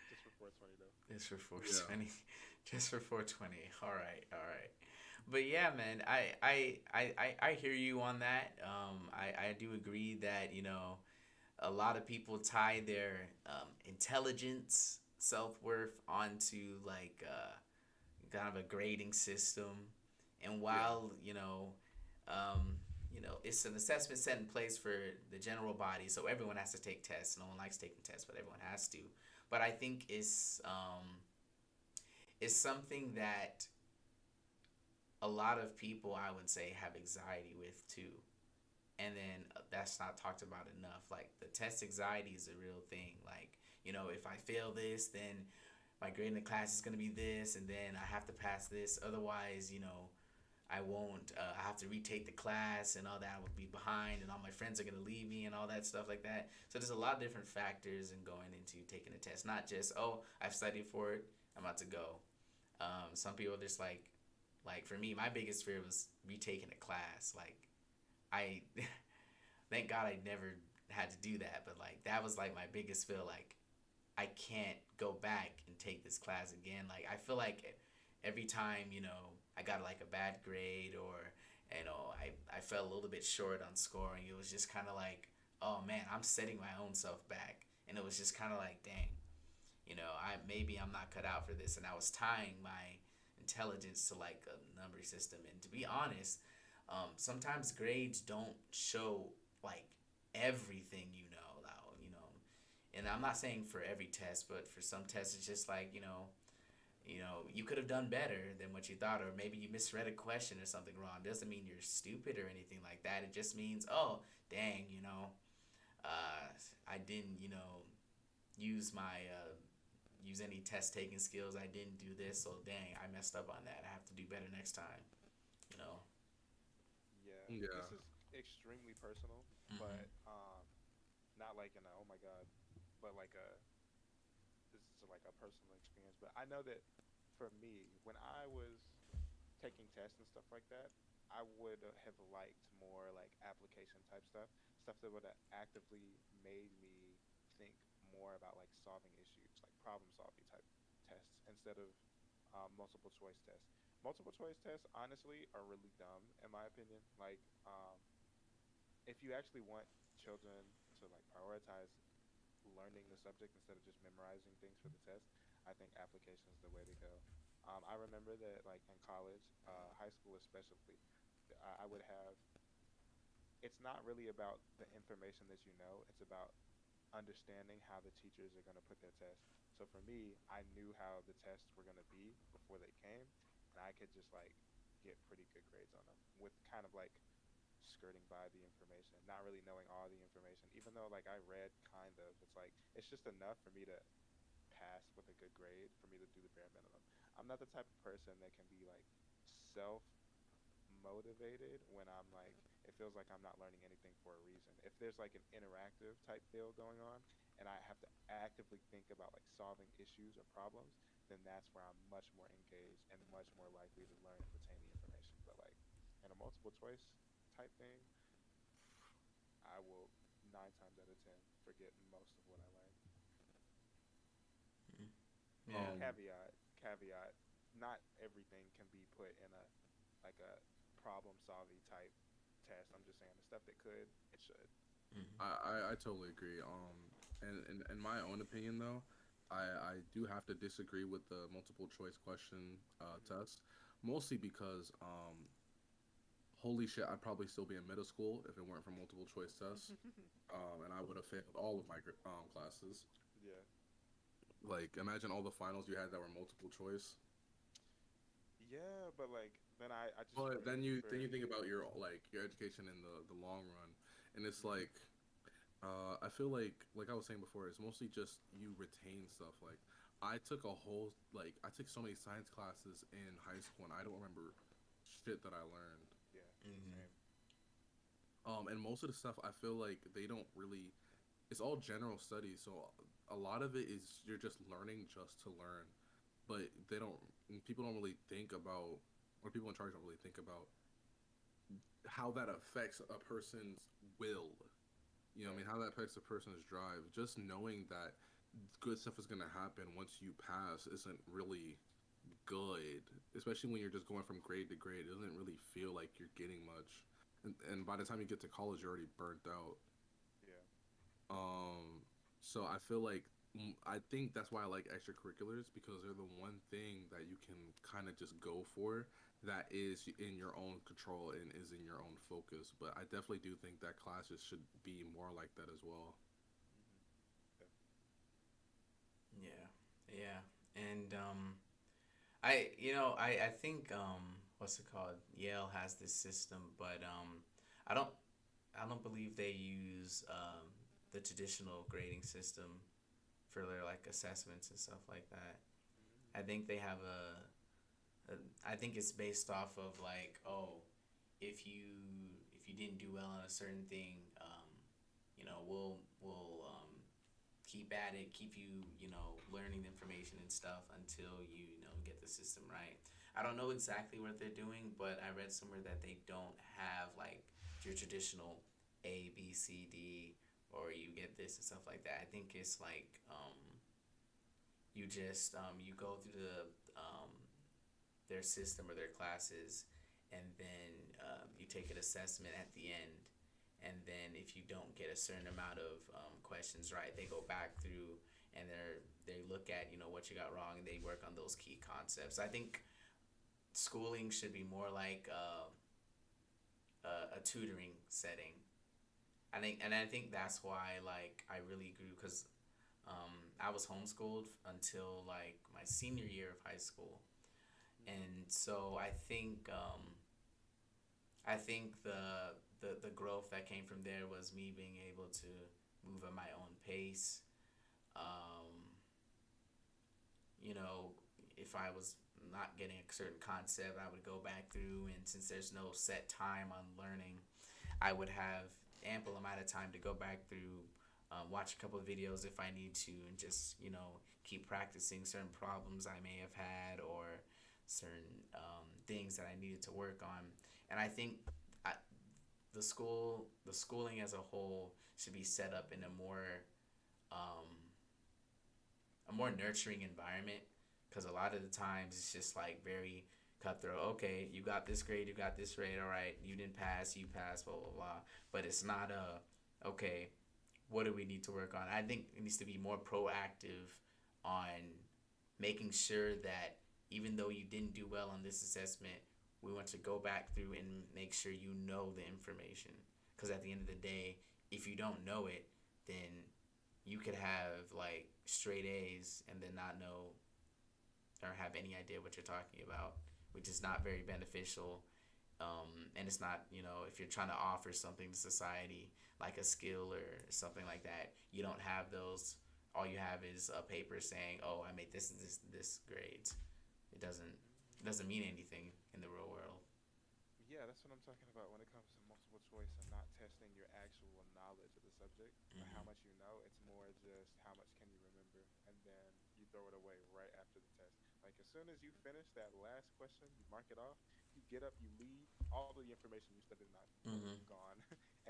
Just for 420 though. Just for Yeah. 420. Just for 420. All right. All right. But yeah, man, I hear you on that. I do agree that, a lot of people tie their intelligence, self worth onto like kind of a grading system. And Yeah. while, it's an assessment set in place for the general body, so everyone has to take tests. No one likes taking tests, but everyone has to. But I think it's something that a lot of people, I would say, have anxiety with too. And then that's not talked about enough. Like the test anxiety is a real thing. Like, if I fail this, then my grade in the class is gonna be this, and then I have to pass this. Otherwise, I won't. I have to retake the class, and all that. I would be behind, and all my friends are gonna leave me, and all that stuff like that. So there's a lot of different factors in going into taking a test. Not just I've studied for it. I'm about to go. Some people just like for me, my biggest fear was retaking a class. Like I thank God I never had to do that, but like that was like my biggest feel. Like I can't go back and take this class again. Like I feel like every time I got like a bad grade or I fell a little bit short on scoring, it was just kind of like, oh man, I'm setting my own self back, and it was just kind of like, dang, I'm not cut out for this, and I was tying my intelligence to like a number system. And to be honest, sometimes grades don't show like everything though, and I'm not saying for every test, but for some tests it's just like you could have done better than what you thought, or maybe you misread a question or something wrong. Doesn't mean you're stupid or anything like that. It just means, oh dang, uh, I didn't use my use any test taking skills. I didn't do this, so dang, I messed up on that. I have to do better next time. You know. Yeah, this Yeah. is extremely personal, Mm-hmm. but not like in a oh my god, but like a this is like a personal experience. But I know that for me, when I was taking tests and stuff like that, I would have liked more like application type stuff, stuff that would have actively made me think more about like solving issues, like problem solving type tests instead of multiple choice tests. Multiple choice tests, honestly, are really dumb in my opinion. Like, if you actually want children to like prioritize learning the subject instead of just memorizing things for the test, I think application is the way to go. I remember that like in college, high school especially, I would have. It's not really about the information that you know. It's about understanding how the teachers are going to put their tests. So for me, I knew how the tests were going to be before they came, and I could just like get pretty good grades on them with kind of like skirting by the information, not really knowing all the information. Even though like I read kind of, it's like it's just enough for me to pass with a good grade for me to do the bare minimum. I'm not the type of person that can be like self motivated when I'm like, it feels like I'm not learning anything for a reason. If there's like an interactive type feel going on and I have to actively think about like solving issues or problems, then that's where I'm much more engaged and much more likely to learn and retain the information. But like in a multiple choice type thing, I will 9 times out of 10 forget most of what I learned. Mm. Yeah. Um, Caveat, not everything can be put in a like a problem solving type test. I'm just saying the stuff that could, it should. Mm-hmm. I totally agree. And in my own opinion, though, I do have to disagree with the multiple choice question test, mostly because holy shit, I'd probably still be in middle school if it weren't for multiple choice tests. And I would have failed all of my classes. Yeah. Like, imagine all the finals you had that were multiple choice. Yeah, but like then I just But then remember. you think about your your education in the long run, and it's Mhm. like I feel like I was saying before, it's mostly just you retain stuff. Like I took a whole I took so many science classes in high school, and I don't remember shit that I learned. Yeah, Mm-hmm. same. And most of the stuff I feel like they don't really. It's all general studies, so a lot of it is you're just learning just to learn, but they don't. People don't really think about, or people in charge don't really think about how that affects a person's will. You know what I Right. mean? How that affects a person's drive. Just knowing that good stuff is going to happen once you pass isn't really good, especially when you're just going from grade to grade. It doesn't really feel like you're getting much. And by the time you get to college, you're already burnt out. Yeah. So I feel like I think that's why I like extracurriculars because they're the one thing that you can kind of just go for that is in your own control and is in your own focus. But I definitely do think that classes should be more like that as well. Mhm. Yeah. Yeah. Yeah. And I think what's it called? Yale has this system, but I don't I don't believe they use the traditional grading system for their like assessments and stuff like that. I Mm. think they have a I think it's based off of like, oh, if you if you didn't do well on a certain thing, we'll keep at it, keep you learning the information and stuff until you get the system right. I don't know exactly what they're doing, but I read somewhere that they don't have like your traditional A B C D or you get this and stuff like that. I think it's like you just you go through their system or their classes, and then you take an assessment at the end. And then if you don't get a certain amount of questions right, they go back through and they look at what you got wrong and they work on those key concepts. I think schooling should be more like a tutoring setting. I think that's why like I really grew because I was homeschooled until like my senior year of high school, Mhm. and so I think the growth that came from there was me being able to move at my own pace. Um, you know, if I was not getting a certain concept, I would go back through, and since there's no set time on learning, I would have ample amount of time to go back through, watch a couple of videos if I need to, and just keep practicing certain problems I may have had or certain things that I needed to work on. And I think I, the schooling as a whole should be set up in um, a more nurturing environment because a lot of the times it's just like very cutthroat. Okay, you got this grade, you got this grade, all right, you didn't pass, you passed, blah blah blah. But it's not a okay. What do we need to work on? I think it needs to be more proactive on making sure that even though you didn't do well on this assessment, we want to go back through and make sure you know the information. Because at the end of the day, if you don't know it, then you could have like straight A's and then not know or have any idea what you're talking about, which is not very beneficial. And it's not, if you're trying to offer something to society like a skill or something like that, you don't have those. All you have is a paper saying, "Oh, I made this grades." It doesn't. It doesn't mean anything in the real world. Yeah, that's what I'm talking about when it comes to multiple choice and not testing your actual knowledge of the subject or how Hmm. much you know. It's more just how much can you remember, and then you throw it away right after the test. Like as soon as you finish that last question, you mark it off, you get up, you leave, all of the information you studied the night before Hmm. gone,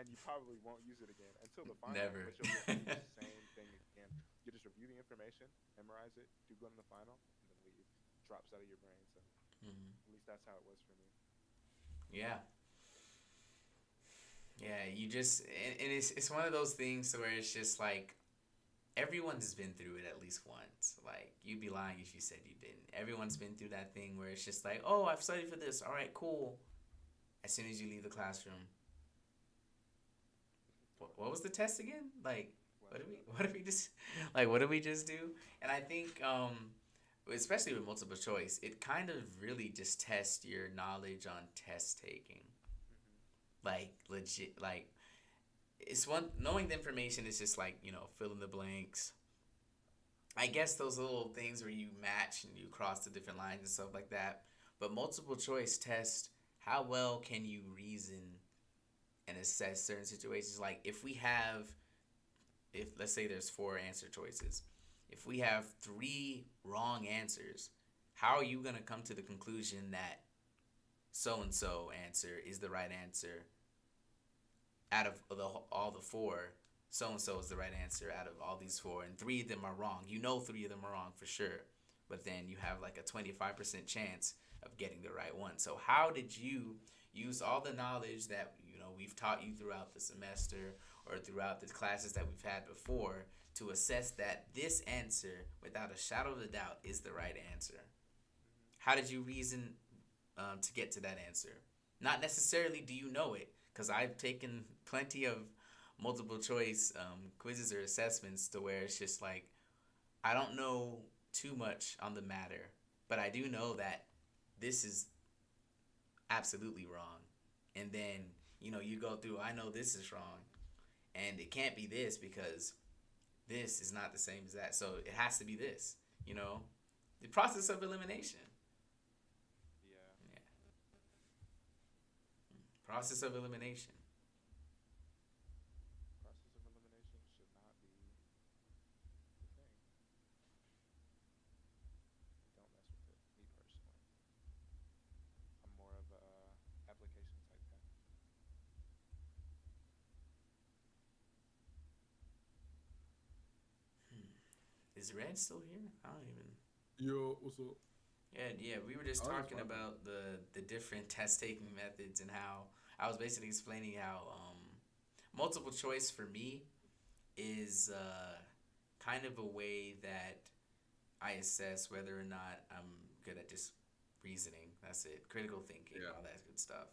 and you probably won't use it again until the final, Never. but you'll be able to do the same thing again. You just review the information, memorize it, do good in the final, and then leave. Drops out of your brain. So Hmm. at least that's how it was for me. Yeah. Yeah, you just and it's one of those things where it's just like everyone's been through it at least once. Like you'd be lying if you said you didn't. Everyone's been through that thing where it's just like, oh, I've studied for this. All right, cool. As soon as you leave the classroom, what was the test again? Like, What? what did we just like? What did we just do? And I think, especially with multiple choice, it kind of really just tests your knowledge on test taking. Hmm. Like legit, like it's one knowing the information is just like fill in the blanks. I guess those little things where you match and you cross the different lines and stuff like that. But multiple choice test how well can you reason and assess certain situations. Like if let's say there's four answer choices, if we have three wrong answers, how are you gonna come to the conclusion that so and so answer is the right answer out of all the four? So and so is the right answer out of all these four, and three of them are wrong. You know, three of them are wrong for sure, but then you have like a 25% chance of getting the right one. So, how did you use all the knowledge that we've taught you throughout the semester or throughout the classes that we've had before to assess that this answer, without a shadow of a doubt, is the right answer? Hmm. How did you reason to get to that answer? Not necessarily do you know it, because I've taken plenty of multiple choice quizzes or assessments to where it's just like I don't know too much on the matter, but I do know that this is absolutely wrong. And then you go through. I know this is wrong, and it can't be this because this is not the same as that. So it has to be this. You know, the process of elimination. Yeah. Yeah, process of elimination. Process of elimination should not be the thing. Don't mess with it. Me personally, I'm more of a application type guy. Hmm. Is Red still here? I don't even. Yo, what's up? Yeah, yeah. We were just I was just talking vibing. about the different test taking methods and how I was basically explaining how multiple choice for me is kind of a way that I assess whether or not I'm good at just reasoning. That's it. Critical thinking, Yeah, all that good stuff.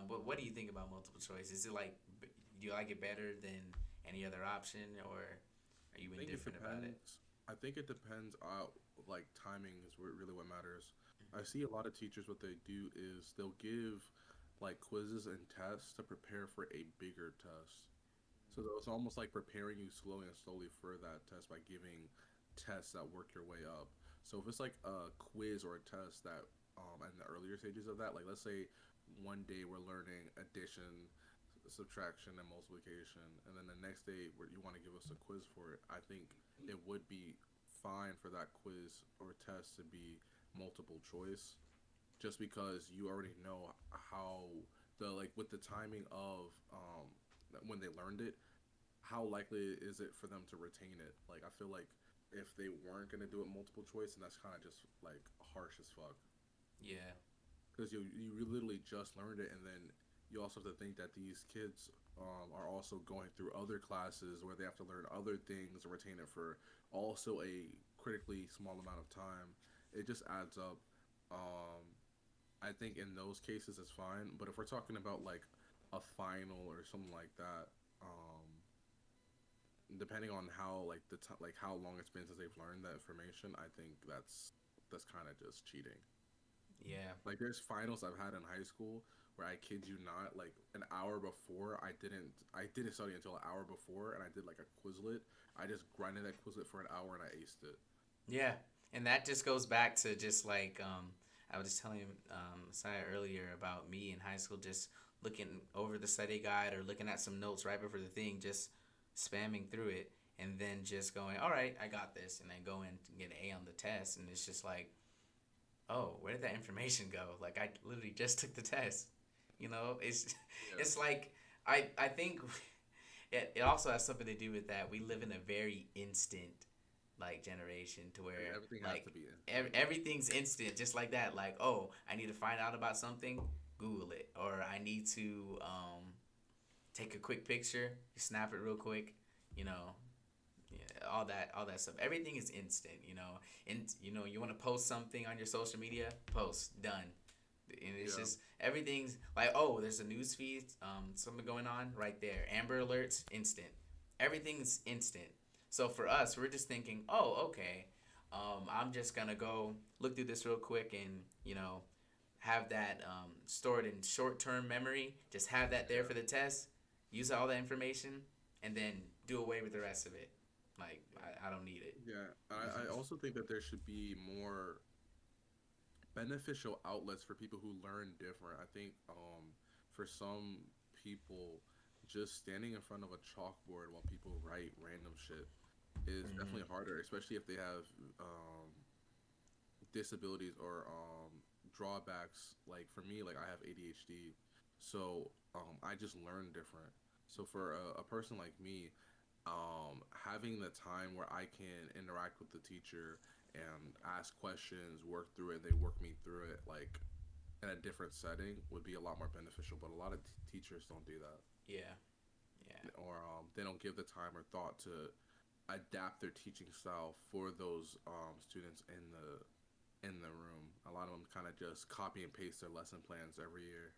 But what do you think about multiple choice? Is it like, do you like it better than any other option, or are you I think it indifferent about it? depends. I think it depends. Like timing is really what matters. I see a lot of teachers. What they do is they'll give like quizzes and tests to prepare for a bigger test. So Mm-hmm. it's almost like preparing you slowly and slowly for that test by giving tests that work your way up. So if it's like a quiz or a test that in the earlier stages of that, like let's say one day we're learning addition, subtraction, and multiplication, and then the next day where you want to give us a quiz for it, I think it would be fine for that quiz or test to be multiple choice, just because you already know how the like with the timing of when they learned it, how likely is it for them to retain it? Like I feel like if they weren't gonna do it multiple choice, and that's kind of just like harsh as fuck, Yeah. because you literally just learned it, and then you also have to think that these kids are also going through other classes where they have to learn other things and retain it for also a critically small amount of time. It just adds up. Um, I think in those cases it's fine, but if we're talking about like a final or something like that, depending on how like like how long it's been since they've learned that information, I think that's kind of just cheating. Yeah. Like there's finals I've had in high school where I kid you not, like an hour before I didn't study until an hour before, and I did like a Quizlet. I just grinded that Quizlet for an hour and I aced it. Yeah. And that just goes back to just like I was just telling Saya earlier about me in high school, just looking over the study guide or looking at some notes right before the thing, just spamming through it, and then just going, all right, I got this, and then go in and get an A on the test, and it's just like, oh, where did that information go? Like I literally just took the test. It's Yeah. it's like I think it also has something to do with that we live in a very instant like generation to where Everything has to like be in. everything's instant just like that. Like, oh, I need to find out about something, Google it, or I need to take a quick picture, snap it real quick, you know. Yeah, all that stuff. Everything is instant, and you want to post something on your social media, post, done. And it's Yeah. just everything's like, oh, there's a news feed, something going on right there. Amber alerts, instant. Everything's instant. So for us, we're just thinking, oh, okay, I'm just gonna go look through this real quick and have that stored in short-term memory. Just have that there Yeah. for the test. Use all that information, and then do away with the rest of it. Like I don't need it. Yeah. I also think that there should be more beneficial outlets for people who learn different. I think for some people, just standing in front of a chalkboard while people write random shit is Mm-hmm. definitely harder, especially if they have disabilities or drawbacks. Like for me, like I have ADHD, so I just learn different. So for a person like me, having the time where I can interact with the teacher and ask questions, work through it, they work me through it, like in a different setting, would be a lot more beneficial. But a lot of teachers don't do that, Yeah. Yeah. or they don't give the time or thought to adapt their teaching style for those students in the room. A lot of them kind of just copy and paste their lesson plans every year,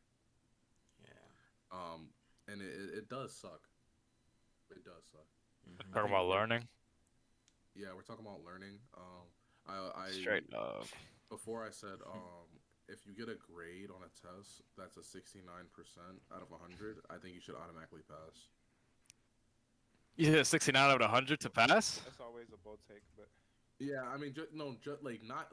Yeah. um, and it does suck. It does suck. I Mm-hmm. Talking think about learning. yeah, we're talking about learning. I Straight up. before I said if you get a grade on a test that's a 69% out of 100, I think you should automatically pass. You hit 69 out of 100 to pass? That's always a bold take, but Yeah, I mean, no, just like not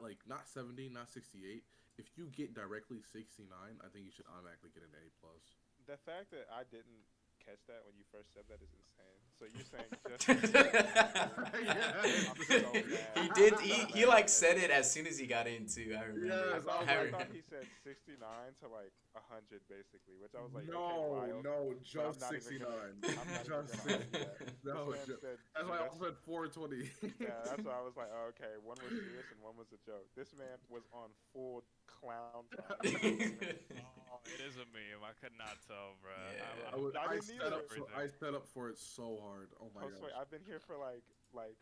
70, not 68. If you get directly 69, I think you should automatically get an A plus. the fact that I didn't catch that when you first said that is insane. So you're saying just 69 is Yes. I'm so mad. He I'm did. so He mad like at said this. it as soon as he got into. I remember. Yes, I was I like, thought remember. he said 69 to like 100 basically, which I was like, okay, no, wild. no, But I'm just not even gonna 69. I'm not even Just gonna argue that. 69. This No, man said that's why I just also said 420. yeah, that's why I was like, oh, okay, one was serious and one was a joke. This man was on full clown time. Oh, it is a meme. I could not tell, bro. Yeah. I didn't either. I set up for it so hard. Oh my Josue, gosh. I've been here for like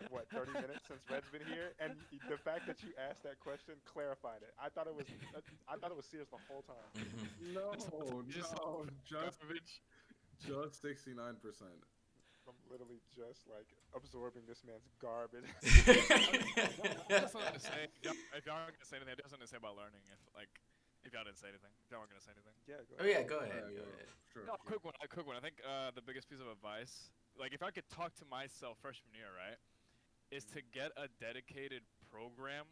what 30 minutes since Red's been here, and the fact that you asked that question clarified it. I thought it was serious the whole time. No, Just no, garbage. just 69%. I'm literally just like absorbing this man's garbage. That's something to say. If y'all aren't gonna say anything, there's something to say about learning. If y'all didn't say anything, if y'all weren't gonna say anything. Yeah, go Oh ahead. yeah, go ahead. Yeah, Go yeah, ahead. sure. No, a quick one. I think the biggest piece of advice, like if I could talk to myself freshman year, right, is to get a dedicated program,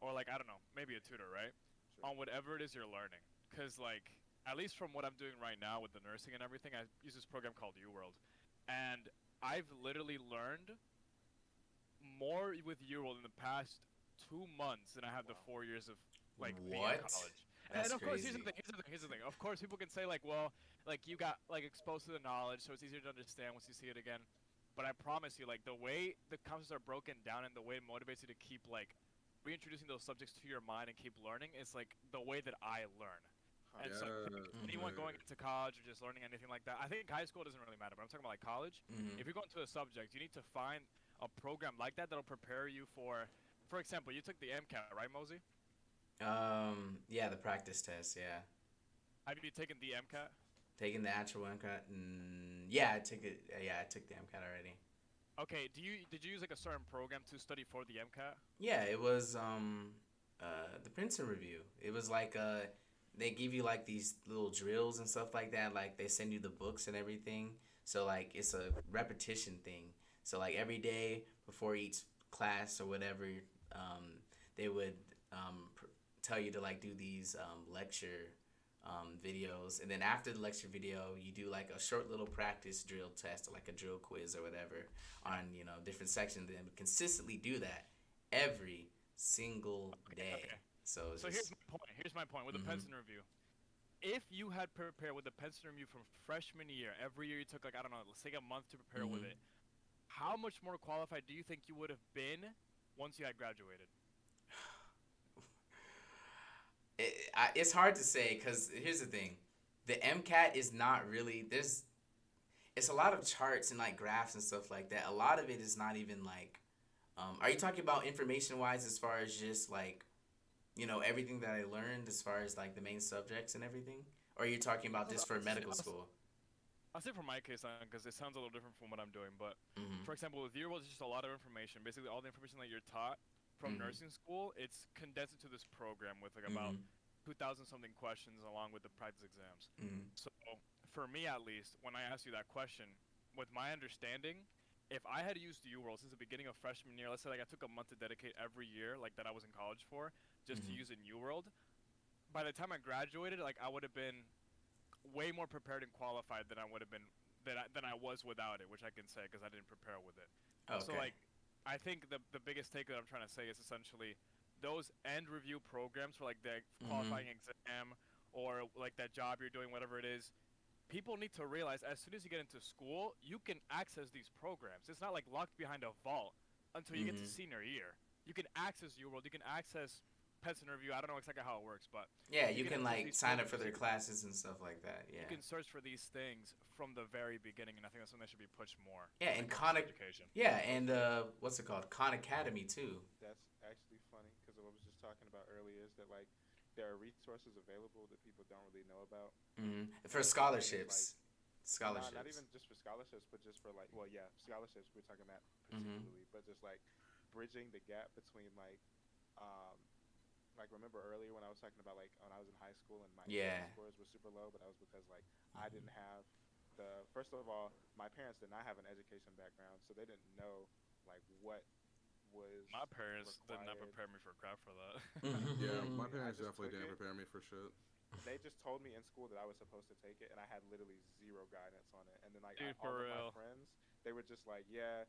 or like I don't know, maybe a tutor, right, Sure. on whatever it is you're learning. Cause like at least from what I'm doing right now with the nursing and everything, I use this program called UWorld, and I've literally learned more with UWorld in the past 2 months than I have the Wow. 4 years of like being in What? college. That's And of course, here's crazy. the thing. Here's the thing. Here's the thing. Of course, people can say like, well, like you got like exposed to the knowledge, so it's easier to understand once you see it again. But I promise you, like the way the concepts are broken down and the way it motivates you to keep like reintroducing those subjects to your mind and keep learning is like the way that I learn. Huh. And so Yes, anyone man. going into college or just learning anything like that, I think high school doesn't really matter. But I'm talking about like college. Mm-hmm. If you're going to a subject, you need to find a program like that that'll prepare you for example, you took the MCAT, right, Mosey? Yeah, the practice test. Yeah, Have you taken the MCAT? taking the actual MCAT. Yeah, I took it. Yeah, I took the MCAT already. Okay, did you use like a certain program to study for the MCAT? Yeah, it was the Princeton review. It was like they give you like these little drills and stuff like that. Like they send you the books and everything. So like it's a repetition thing. So like every day before each class or whatever, they would tell you to like do these lecture videos, and then after the lecture video, you do like a short little practice drill test or like a drill quiz or whatever on different sections. Then consistently do that every single day. Okay. So it's So just, here's my point with the Penson review. If you had prepared with the Penson review from freshman year, every year you took like I don't know, let's take a month to prepare with it. How much more qualified do you think you would have been once you had graduated? it's hard to say because here's the thing, the MCAT is not really it's a lot of charts and like graphs and stuff like that. A lot of it is not even like, are you talking about information wise as far as just like, everything that I learned as far as like the main subjects and everything? Or are you talking about just for medical school? I'll say for my case, because it sounds a little different from what I'm doing. But for example, with year it's just a lot of information. Basically, all the information that you're taught from nursing school, it's condensed into this program with like about 2,000 something questions along with the practice exams. So for me, at least, when I asked you that question, with my understanding, if I had used UWorld since the beginning of freshman year, let's say like I took a month to dedicate every year, like that I was in college for, just to use in UWorld, by the time I graduated, like I would have been way more prepared and qualified than I would have been than I was without it, which I can say because I didn't prepare with it. Okay. So like, I think the biggest take that I'm trying to say is essentially those end review programs for like the qualifying exam or like that job you're doing, whatever it is. People need to realize as soon as you get into school, you can access these programs. It's not like locked behind a vault until you get to senior year. You can access UWorld. You can access Penson Review. I don't know exactly how it works, but yeah, you can like sign up for their classes and stuff like that. Yeah, you can search for these things from the very beginning, and I think that's something that should be pushed more. Yeah, and education. Yeah, and what's it called? Khan Academy too. That's actually funny because what I was just talking about earlier is that like there are resources available that people don't really know about. For scholarships. Scholarships. Not even just for scholarships, but just for like, well, yeah, scholarships. We're talking that particularly, but just like bridging the gap between like remember earlier when I was talking about like when I was in high school and my scores were super low, but that was because like I didn't have first of all, my parents did not have an education background, so they didn't know like what was my parents required. did not prepare me for crap for that. Yeah, my parents definitely didn't prepare me for shit. They just told me in school that I was supposed to take it, and I had literally zero guidance on it. And then like Dude, all of my friends, they were just like, "Yeah,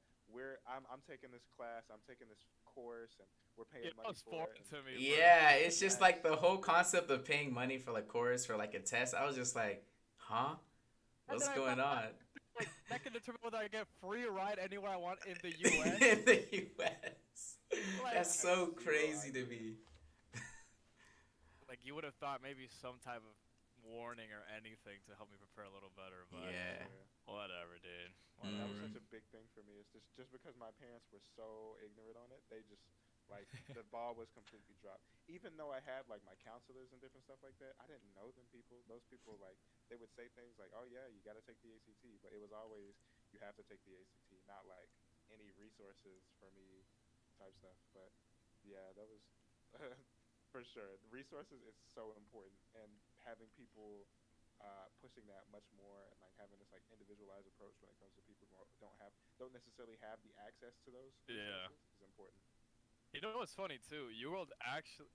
I'm taking this class, I'm taking this course, and we're paying money for it." To me, yeah, it's just like the whole concept of paying money for like course for like a test. I was just like, huh? What's going on? Like, that can determine whether I get free ride anywhere I want in the U.S. In the U.S. Like, That's so crazy to me. Like, you would have thought maybe some type of warning or anything to help me prepare a little better, but whatever, dude. That was such a big thing for me. It's just because my parents were so ignorant on it, they just like the ball was completely dropped. Even though I had like my counselors and different stuff like that, I didn't know them people. Those people like they would say things like, "Oh yeah, you got to take the ACT," but it was always you have to take the ACT, not like any resources for me type stuff. But yeah, that was for sure. The resources is so important, and having people pushing that much more and like having this like individualized approach when it comes to people who don't necessarily have the access to those resources is important. You know what's funny too? UWorld actually,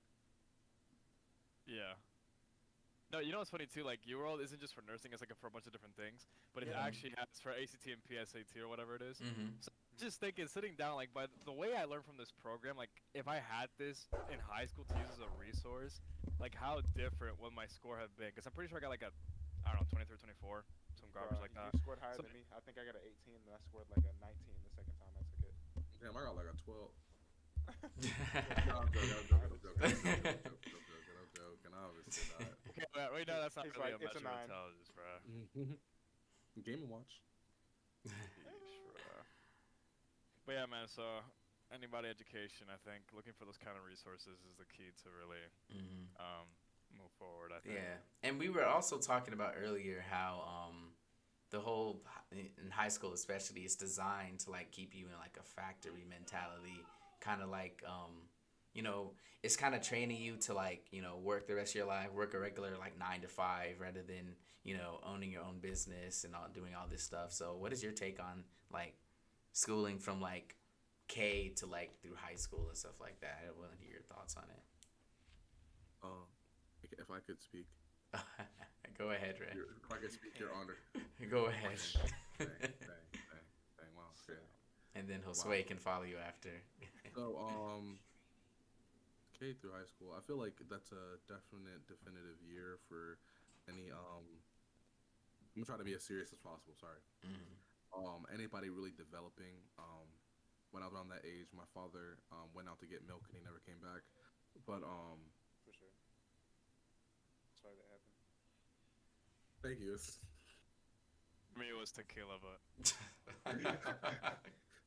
No, you know what's funny too? Like UWorld isn't just for nursing; it's like for a bunch of different things. But it actually has for ACT and PSAT or whatever it is. So just thinking, sitting down, like by the way I learned from this program, like if I had this in high school to use as a resource, like how different would my score have been? Because I'm pretty sure I got like I don't know, 23, 24, some garbage like that. You scored higher than me. I think I got an 18, and I scored like a 19 the second time I took it. Damn, I got like a 12. No, I'm joking. Obviously not. Okay, wait, no, that's not It's really like, a it's a measure of 9. intelligence, bro. Game & Watch. But yeah, man. So anybody education, I think looking for those kind of resources is the key to really move forward. I think. Yeah, and we were also talking about earlier how the whole in high school especially is designed to like keep you in like a factory mentality, kind of like it's kind of training you to like work the rest of your life, work a regular like 9 to 5 rather than owning your own business and doing all this stuff. So what is your take on like schooling from like K to like through high school and stuff like that? I want to hear your thoughts on it. Uh, if I could speak, Go ahead, Ray. if I could speak, Your Honor. Go ahead. Dang, wow, okay. And then Wow. Josue can follow you after. So, K through high school, I feel like that's a definitive year for any. I'm gonna try to be as serious as possible. Sorry. Mhm. Anybody really developing. When I was around that age, my father went out to get milk and he never came back. But For sure. Sorry that happened. thank you. For me, it was tequila, but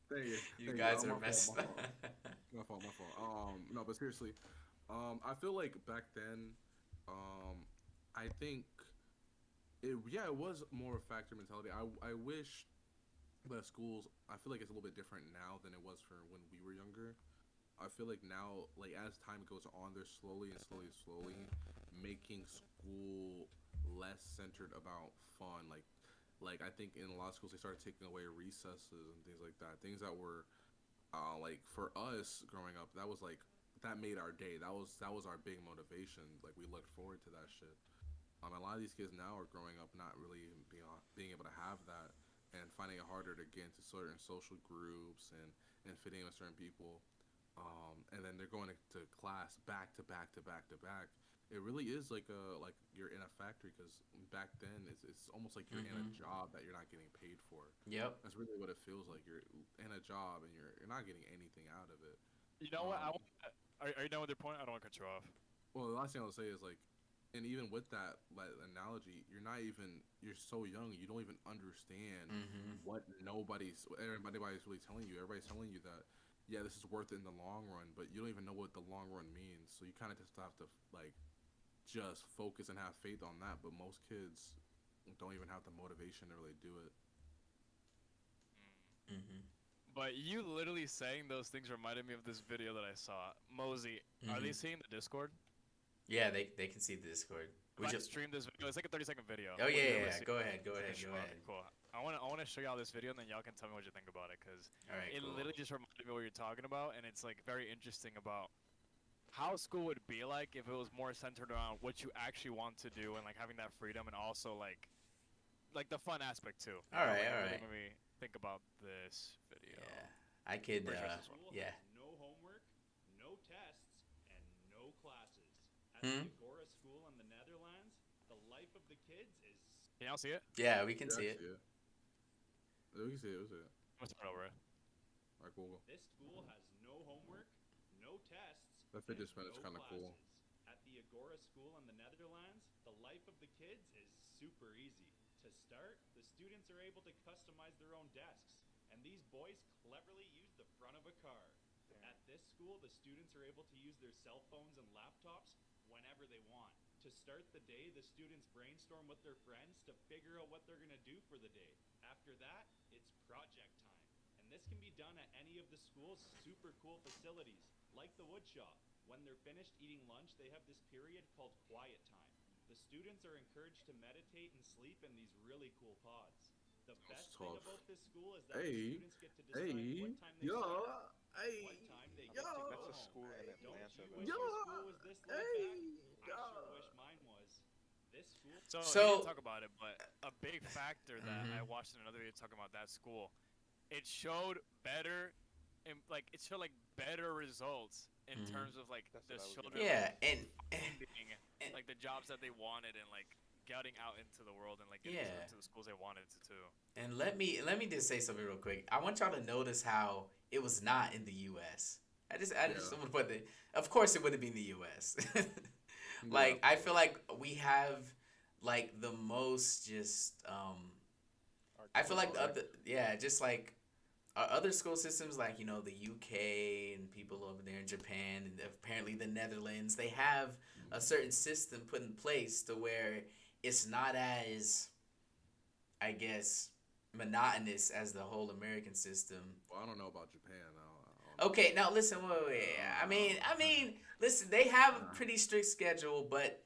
Thank you. You Thank guys you. are messed My up. fault. My fault. No, but seriously, I feel like back then, I think it was more a factor mentality. I wish that schools. I feel like it's a little bit different now than it was for when we were younger. I feel like now, like as time goes on, they're slowly making school less centered about fun. Like I think in a lot of schools they started taking away recesses and things like that. Things that were like for us growing up, that was like that made our day. That was our big motivation. Like we looked forward to that shit. A lot of these kids now are growing up not really being able to have that and finding it harder to get into certain social groups and fitting in with certain people. And then they're going to class back to back to back to back. It really is like you're in a factory because back then it's almost like you're in a Mhm. job that you're not getting paid for. Yep. That's really what it feels like. You're in a job and you're not getting anything out of it. you know what? Um, Are you done with your point? I don't want to cut you off. well, the last thing I'll say is like, and even with that like analogy, you're so young, you don't even understand Mhm. what everybody's really telling you. Everybody's telling you that yeah, this is worth it in the long run, but you don't even know what the long run means. So you kind of just have to like just focus and have faith on that. But most kids don't even have the motivation to really do it. Mhm. But you literally saying those things reminded me of this video that I saw. Mosey, are they Mhm. seeing the Discord? Yeah, they can see the Discord. If We I just. stream this video, it's like a 30-second video. Oh Would yeah, you yeah, able to yeah. see Go it? ahead, go Okay, ahead, go ahead. Okay, cool. I wanna show y'all this video, and then y'all can tell me what you think about it, cause All right, it cool. literally just reminded me of what you're talking about, and it's like very interesting about how school would be like if it was more centered around what you actually want to do and like having that freedom, and also like the fun aspect too. You All know, right, like, all it right. really made me think about this video. Yeah, I could. Pretty sure it's this one. School Yeah. has no homework, no tests, and no classes. At Hmm? the Agora School in the Netherlands, the life of the kids is Can y'all see it? Yeah, we can Yeah, see I it. see it. We can see it. We see it. I'm gonna start over it. Alright, cool. this school has no homework, no tests, That fidget and spinner is no kind of cool. classes. At the Agora School in the Netherlands, the life of the kids is super easy. To start, the students are able to customize their own desks, and these boys cleverly use the front of a car. At this school, the students are able to use their cell phones and laptops whenever they want. To start the day, the students brainstorm with their friends to figure out what they're going to do for the day. After that, it's project time. And this can be done at any of the school's super cool facilities, like the wood shop. When they're finished eating lunch, they have this period called quiet time. The students are encouraged to meditate and sleep in these really cool pods. The best thing tough. about this school is that Hey, the students get to decide Hey, what time they yeah, start up, hey, what time they yeah, get to go That's a home. school in Don't Atlanta, you though. wish yeah, your school was this laid back? I sure wish mine was. This school So, So- he didn't talk about it, but a big factor that I Mhm. watched in another video talking about that school, it showed better, and like it showed like better results in Mhm. terms of like That's the what I was children getting Yeah, and finding and- like the jobs that they wanted and like getting out into the world and like getting Yeah. into the schools they wanted to too. and let me just say something real quick. I want y'all to notice how it was not in the U.S. I just Yeah. want to put the. Of course, it wouldn't be in the U.S. Like I feel like we have like the most just. I feel like the other, yeah, just like our other school systems, like the UK and people over there in Japan and apparently the Netherlands, they have a certain system put in place to where it's not as, I guess, monotonous as the whole American system. Well, I don't know about Japan. I don't know. Okay, now listen, wait. I mean, listen, they have a pretty strict schedule, but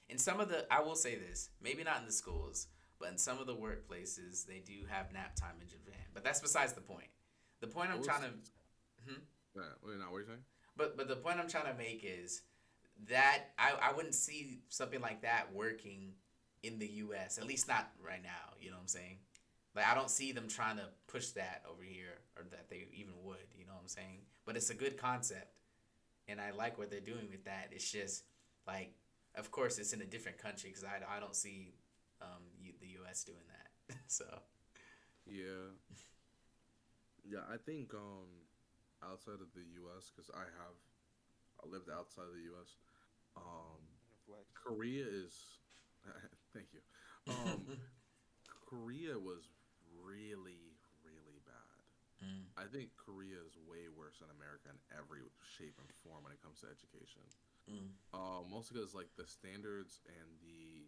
in some of the, I will say this, maybe not in the schools, but in some of the workplaces, they do have nap time in Japan. But that's besides the point. The point I'm What trying was- to, Yeah, wait, now what are you saying? but the point I'm trying to make is, that I wouldn't see something like that working in the U.S. At least not right now. You know what I'm saying? Like I don't see them trying to push that over here, or that they even would. You know what I'm saying? But it's a good concept, and I like what they're doing with that. It's just like, of course, it's in a different country because I don't see the U.S. doing that. So Yeah, yeah. I think outside of the U.S. because I lived outside of the U.S. Um, Flex. Korea is. Thank you. Um, Korea was really, really bad. mm, I think Korea is way worse than America in every shape and form when it comes to education. mm, Mostly because like the standards and the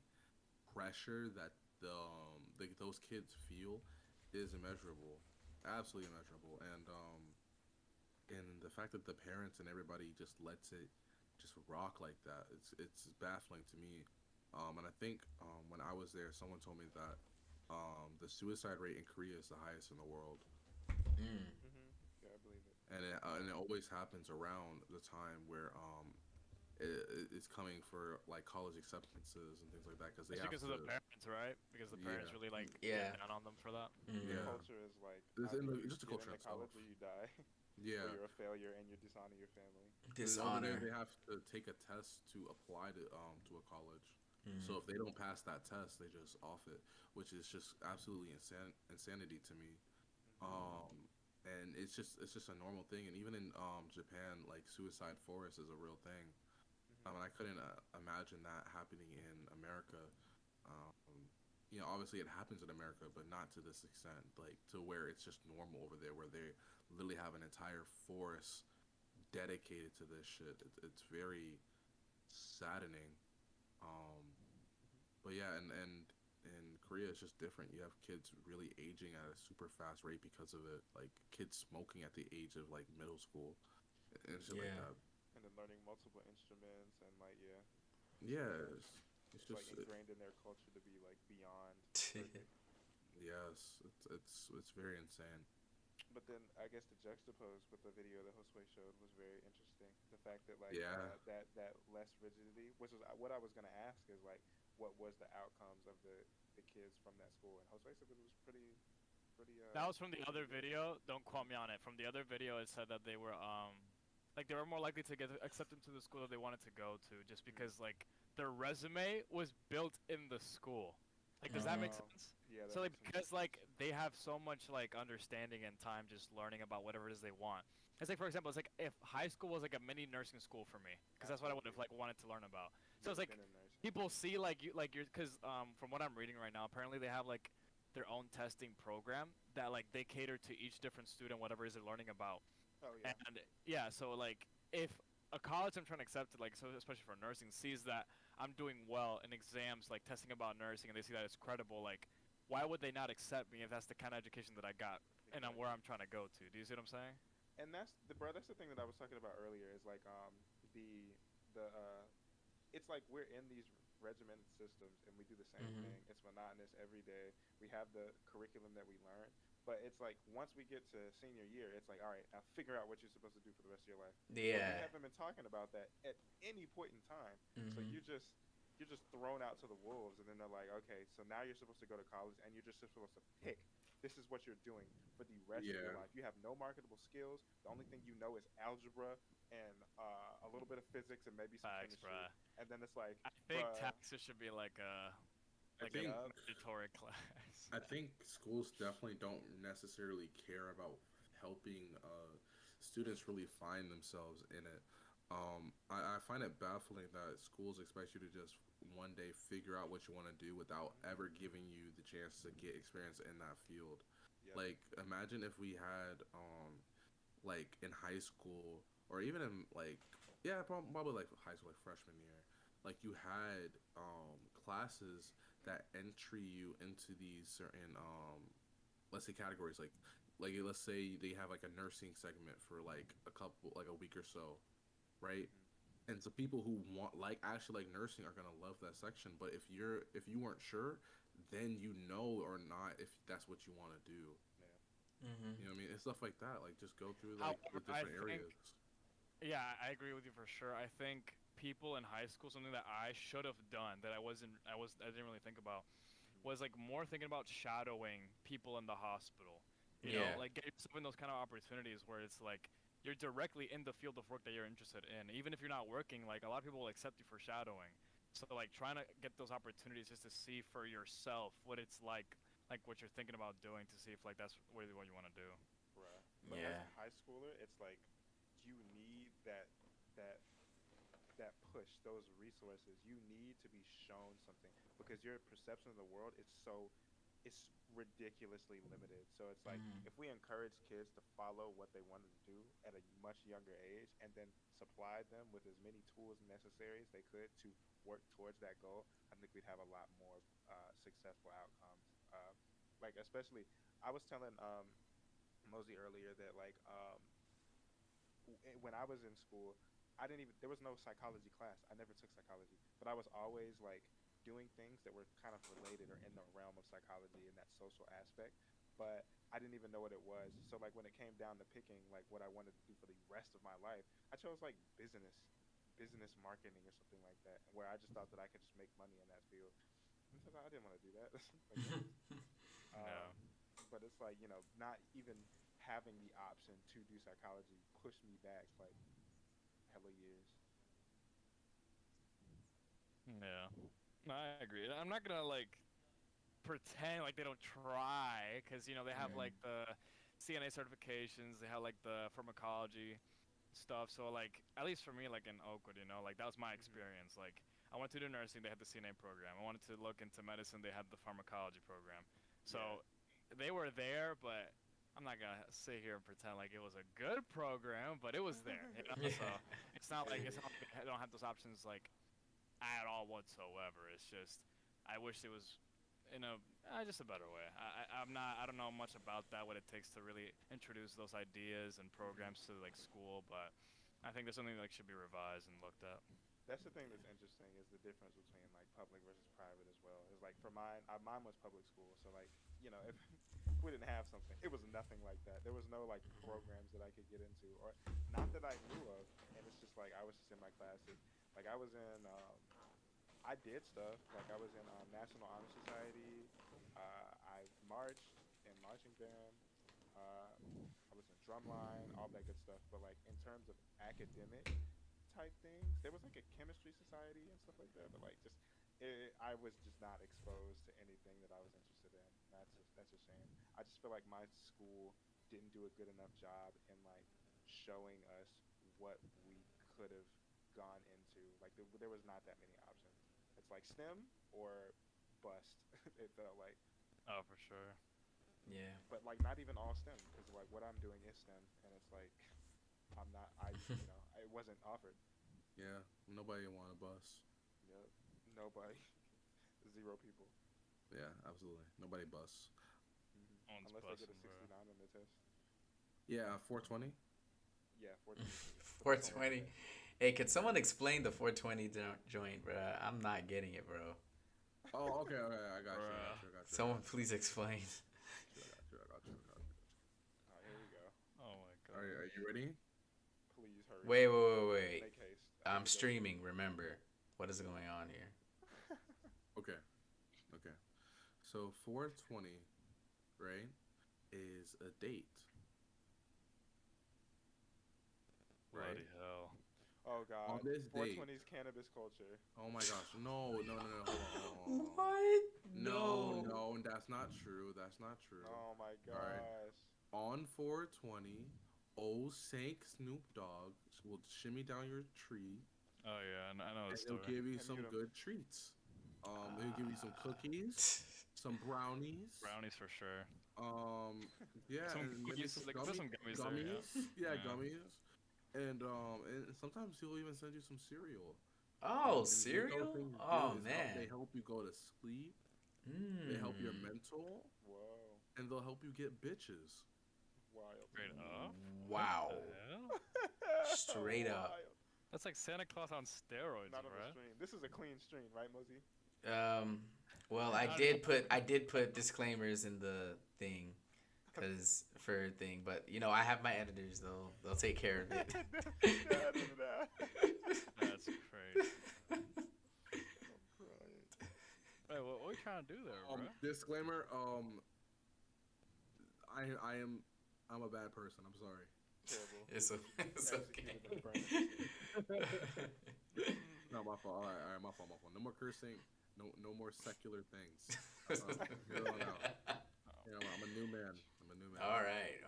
pressure that those kids feel is immeasurable, absolutely immeasurable, and the fact that the parents and everybody just lets it just rock like that, it's baffling to me. And I think when I was there, someone told me that the suicide rate in Korea is the highest in the world, mm. Yeah, I believe it. and it always happens around the time where it's coming for like college acceptances and things like that because they It's have because of to. the parents, right? Because the parents Yeah, really like Yeah. get down on them for that. The Mm. yeah. culture is like It's either you just the get culture into itself. college or you die, or Yeah, you're a failure and you dishonor your family. and over there Dishonor. they have to take a test to apply to a college. So Mm. if they don't pass that test, they just off it, which is just absolutely insanity to me. Hmm. Um, and it's just a normal thing. And even in Japan, like suicide forest is a real thing. And I Hmm. couldn't imagine that happening in America. Obviously it happens in America, but not to this extent, like to where it's just normal over there, where they literally have an entire forest dedicated to this shit. It's very saddening. Um, but yeah, and Korea is just different. You have kids really aging at a super fast rate because of it. Like kids smoking at the age of like middle school and shit like Yeah. that. And then learning multiple instruments and like yeah, it's Yeah, uh it's it's like just ingrained in their culture to be like beyond perfect. yes, it's very insane. But then I guess the juxtapose with the video that Josue showed was very interesting. The fact that like Yeah, that less rigidity, which is what I was gonna ask, is like what was the outcomes of the kids from that school? And Josue said it was pretty That was from the pretty other good. video. Don't quote me on it. From the other video, it said that they were like they were more likely to get accepted to the school that they wanted to go to, just Mm. because like their resume was built in the school. Like, does that make Mm. sense? Yeah, that So like makes some because sense. like they have so much like understanding and time just learning about whatever it is they want. It's like, for example, it's like if high school was like a mini nursing school for me, because that's what I would have Absolutely. like wanted to learn about. You So would it's have like been in nursing. people see like you're because from what I'm reading right now, apparently they have like their own testing program that like they cater to each different student whatever it is they're learning about. Oh yeah. And yeah, so like if a college I'm trying to accept, like so especially for nursing, sees that I'm doing well in exams, like testing about nursing, and they see that it's credible, like why would they not accept me if that's the kind of education that I got and I'm where Exactly. I'm trying to go to? Do you see what I'm saying? And that's the thing that I was talking about earlier is like the the it's like we're in these regimented systems and we do the same Mm-hmm. thing. It's monotonous every day. We have the curriculum that we learn, but it's like once we get to senior year, it's like all right, now figure out what you're supposed to do for the rest of your life. But we Yeah. haven't been talking about that at any point in time. So Mm-hmm. you're just thrown out to the wolves, and then they're like, okay, so now you're supposed to go to college, and you're just supposed to pick. This is what you're doing for the rest of your yeah. life. You have no marketable skills. The only thing you know is algebra and a little bit of physics and maybe some Facts, chemistry. bruh. And then it's like, I think bruh, taxes should be like I a think yup, mandatory class. I think schools definitely don't necessarily care about helping students really find themselves in it. I find it baffling that schools expect you to just one day figure out what you want to do without ever giving you the chance to get experience in that field. yep, Like, imagine if we had, like, in high school, or even in, like, yeah, probably like high school, like freshman year, like, you had classes that entry you into these certain let's say categories like let's say they have like a nursing segment for like a couple like a week or so, right? hmm, And so people who want like actually like nursing are gonna love that section. But if you weren't sure, then you know or not if that's what you want to do. yeah, Mm-hmm. You know what I mean? It's stuff like that. Like just go through like the However, I different think areas. yeah, I agree with you for sure. I think people in high school, something that I should have done that I didn't really think about, was like more thinking about shadowing people in the hospital. You know, Yeah. like get yourself in those kind of opportunities where it's like you're directly in the field of work that you're interested in. Even if you're not working, like a lot of people will accept you for shadowing. So like trying to get those opportunities just to see for yourself what it's like what you're thinking about doing to see if like that's really what you want to do. Bruh. But as Yeah. a high schooler, it's like you need that that push, those resources. You need to be shown something because your perception of the world is so it's ridiculously limited. So it's like Mm-hmm. if we encourage kids to follow what they wanted to do at a much younger age and then supply them with as many tools necessary as they could to work towards that goal, I think we'd have a lot more successful outcomes. Like especially, I was telling Mosey earlier that like when I was in school, I didn't even there was no psychology class. I never took psychology, but I was always like doing things that were kind of related or in the realm of psychology and that social aspect. But I didn't even know what it was. So like when it came down to picking like what I wanted to do for the rest of my life, I chose like business marketing or something like that, where I just thought that I could just make money in that field. And so I didn't want to do that. Like, Yeah. um, but it's like not even having the option to do psychology pushed me back like hella years. Yeah. No, I agree. I'm not gonna like pretend like they don't try, because they have Mm-hmm. like the CNA certifications, they have like the pharmacology stuff. So like at least for me, like in Oakwood, like that was my Hmm. experience. Like I went to do nursing, they had the CNA program. I wanted to look into medicine, they had the pharmacology program. Yeah. So they were there, but I'm not gonna sit here and pretend like it was a good program, but it was there. Yeah. So it's not like they don't have those options like at all whatsoever. It's just I wish it was in a just a better way. I don't know much about that, what it takes to really introduce those ideas and Hmm. programs to like school, but I think there's something that like, should be revised and looked at. That's the thing that's interesting is the difference between like public versus private as well. Is like for mine was public school, so like if if we didn't have something, it was nothing like that. There was no like programs that I could get into, or not that I knew of. And it's just like I was just in my classes. Like I was in, I did stuff. Like I was in National Honor Society. I marched in marching band. Uh, I was in drumline, all that good stuff. But like in terms of academic type things. There was like a chemistry society and stuff like that, but like I was just not exposed to anything that I was interested in. That's a shame. I just feel like my school didn't do a good enough job in like showing us what we could have gone into. Like there was not that many options. It's like STEM or bust. It felt like, Oh, for sure. Yeah. but like not even all STEM because like what I'm doing is STEM, and it's like I'm not. It wasn't offered. Yeah, nobody want a bus. Yep. Nobody. Zero people. Yeah, absolutely. Nobody bus. One's Unless they get a busting, bro. 69 on the test. Yeah, 420. Yeah, 420 for you. But that's only on the 420. test. Hey, could someone explain the 420 joint, bro? I'm not getting it, bro. Oh, okay, okay. I got you. I got Bruh. you. I got you. I Someone got you. please explain. I got you. I got you. I got you. Oh, here we go. Oh my Are god. you ready? Please hurry. Wait. Make haste. I I'm need to go to sleep. streaming, remember. What is going on here? Okay. Okay. So 420, right, is a date, right? Bloody hell. Oh On God. this date. 420's cannabis culture. Oh my gosh. No, no, no, no. Hold on, hold on, hold on. Hold on. What? No, No. no, that's not true. That's not true. Oh my All right. gosh. On 420, old Sank Snoop Dogg will shimmy down your tree Oh yeah, I know the and he'll story. give you And some mute him. good treats. He'll give you some cookies, some brownies. Brownies for sure. Um, yeah, Some and maybe cookies, some like put some gummies there, yeah. gummies. Yeah, Yeah. gummies. And sometimes he'll even send you some cereal. Oh, And what those cereal? things do Oh, is man. they help you go to sleep. They help your Mmm. mental, Whoa. and they'll help you get bitches. Wild. Straight up. Wow. What the hell? Straight up. Wild. That's like Santa Claus on steroids, Not on the bro. stream. This is a clean stream, right, Mosey? Um, well, I don't know. I did put disclaimers in the thing, cause for a thing. But I have my editors. They'll take care of it. That's crazy. I'm crying. Wait, what are you trying to do there, bro? Disclaimer. I'm a bad person. I'm sorry. Terrible. It's okay. Executed in a burn. No, my fault. All right, my fault. No more cursing. No more secular things. Here on out. I'm a new man. All right.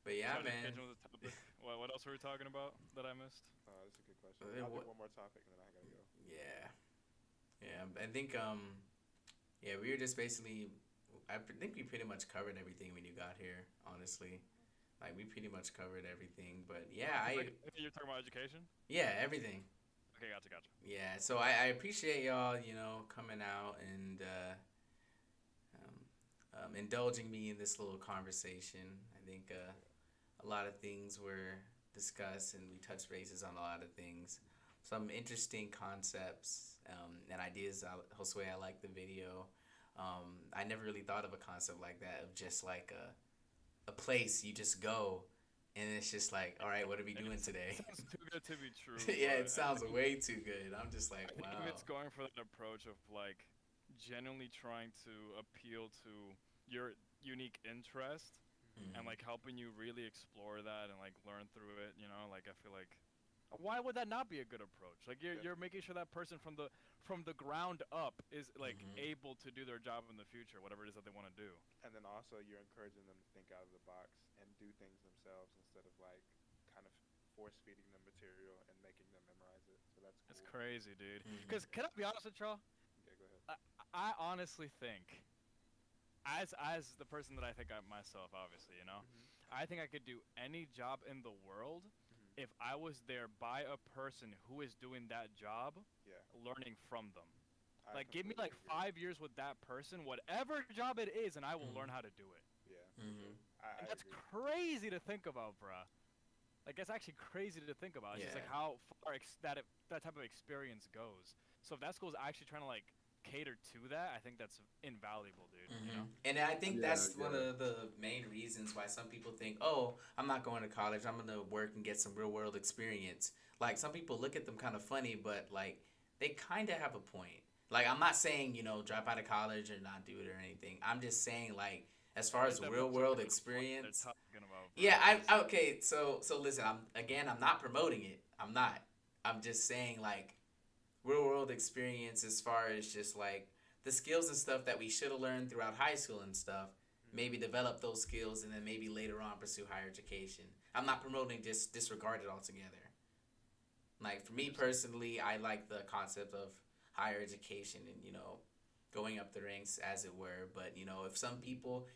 But yeah, Try to man. catch on with the topic. What else were we talking about that I missed? That's a good question. Uh, I'll do what- one more topic and then I gotta go. Yeah. I think we were just basically. think we pretty much covered everything when you got here. Honestly, like we pretty much covered everything. But yeah, You're talking about education? everything. Okay, gotcha. Yeah, so I appreciate y'all, coming out and indulging me in this little conversation. I think a lot of things were discussed and we touched bases on a lot of things. Some interesting concepts and ideas. Josue, I like the video. I never really thought of a concept like that of just like a place you just go and it's just like, all right, what are we doing today? It sounds too good to be true. Yeah, it but sounds I think- way too good. I'm just like, I think wow. it's going for that approach of like genuinely trying to appeal to your unique interest and like helping you really explore that and like learn through it. Like I feel like why would that not be a good approach? Like you're making sure that person from the ground up is like able to do their job in the future, whatever it is that they want to do. And then also you're encouraging them to think out of the box and do things themselves instead of like kind of force feeding them material and making them memorize it. So that's cool. It's crazy, dude. Because can I be honest with y'all? Yeah, go ahead. I honestly think, as the person that I think I myself, obviously, I think I could do any job in the world if I was there by a person who is doing that job, Yeah. learning from them. I Like, give me like completely agree. 5 years with that person, whatever job it is, and I will learn how to do it. Yeah. Mhm. I And that's agree. crazy to think about, bruh. Like, that's actually crazy to think about. It's just like Yeah. how far that type of experience goes. So if that school is actually trying to like cater to that, I think that's invaluable, dude. And I think Yeah, that's one of the main reasons why some people think, oh, I'm not going to college. I'm going to work and get some real world experience. Like, some people look at them kind of funny, but, like, they kind of have a point. Like, I'm not saying, drop out of college or not do it or anything. I'm just saying, like, as far as That real puts world everyone what experience. they're talking about, bro. Yeah, okay, so listen, I'm not promoting it. I'm not. I'm just saying, like, real world experience as far as just like the skills and stuff that we should have learned throughout high school and stuff, maybe develop those skills and then maybe later on pursue higher education. I'm not promoting just disregard it altogether. Like for me personally, I like the concept of higher education and going up the ranks as it were. But if some people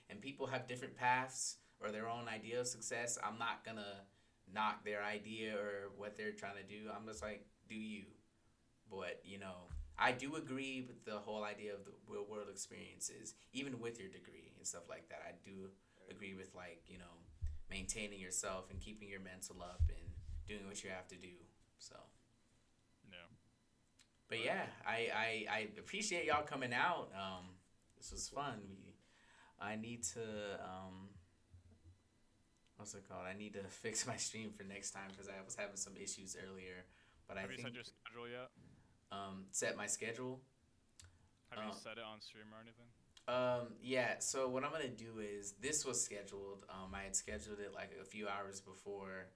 have different paths or their own idea of success, I'm not gonna knock their idea or what they're trying to do. I'm just like, do you? But I do agree with the whole idea of the real world experiences, even with your degree and stuff like that. I do agree with like maintaining yourself and keeping your mental up and doing what you have to do. So. Yeah. But yeah, I appreciate y'all coming out. This was fun. I need to what's it called? I need to fix my stream for next time because I was having some issues earlier. But Have I you think set your schedule yet? Set my schedule. Have you set it on stream or anything? Yeah. So what I'm gonna do is this was scheduled. I had scheduled it like a few hours before,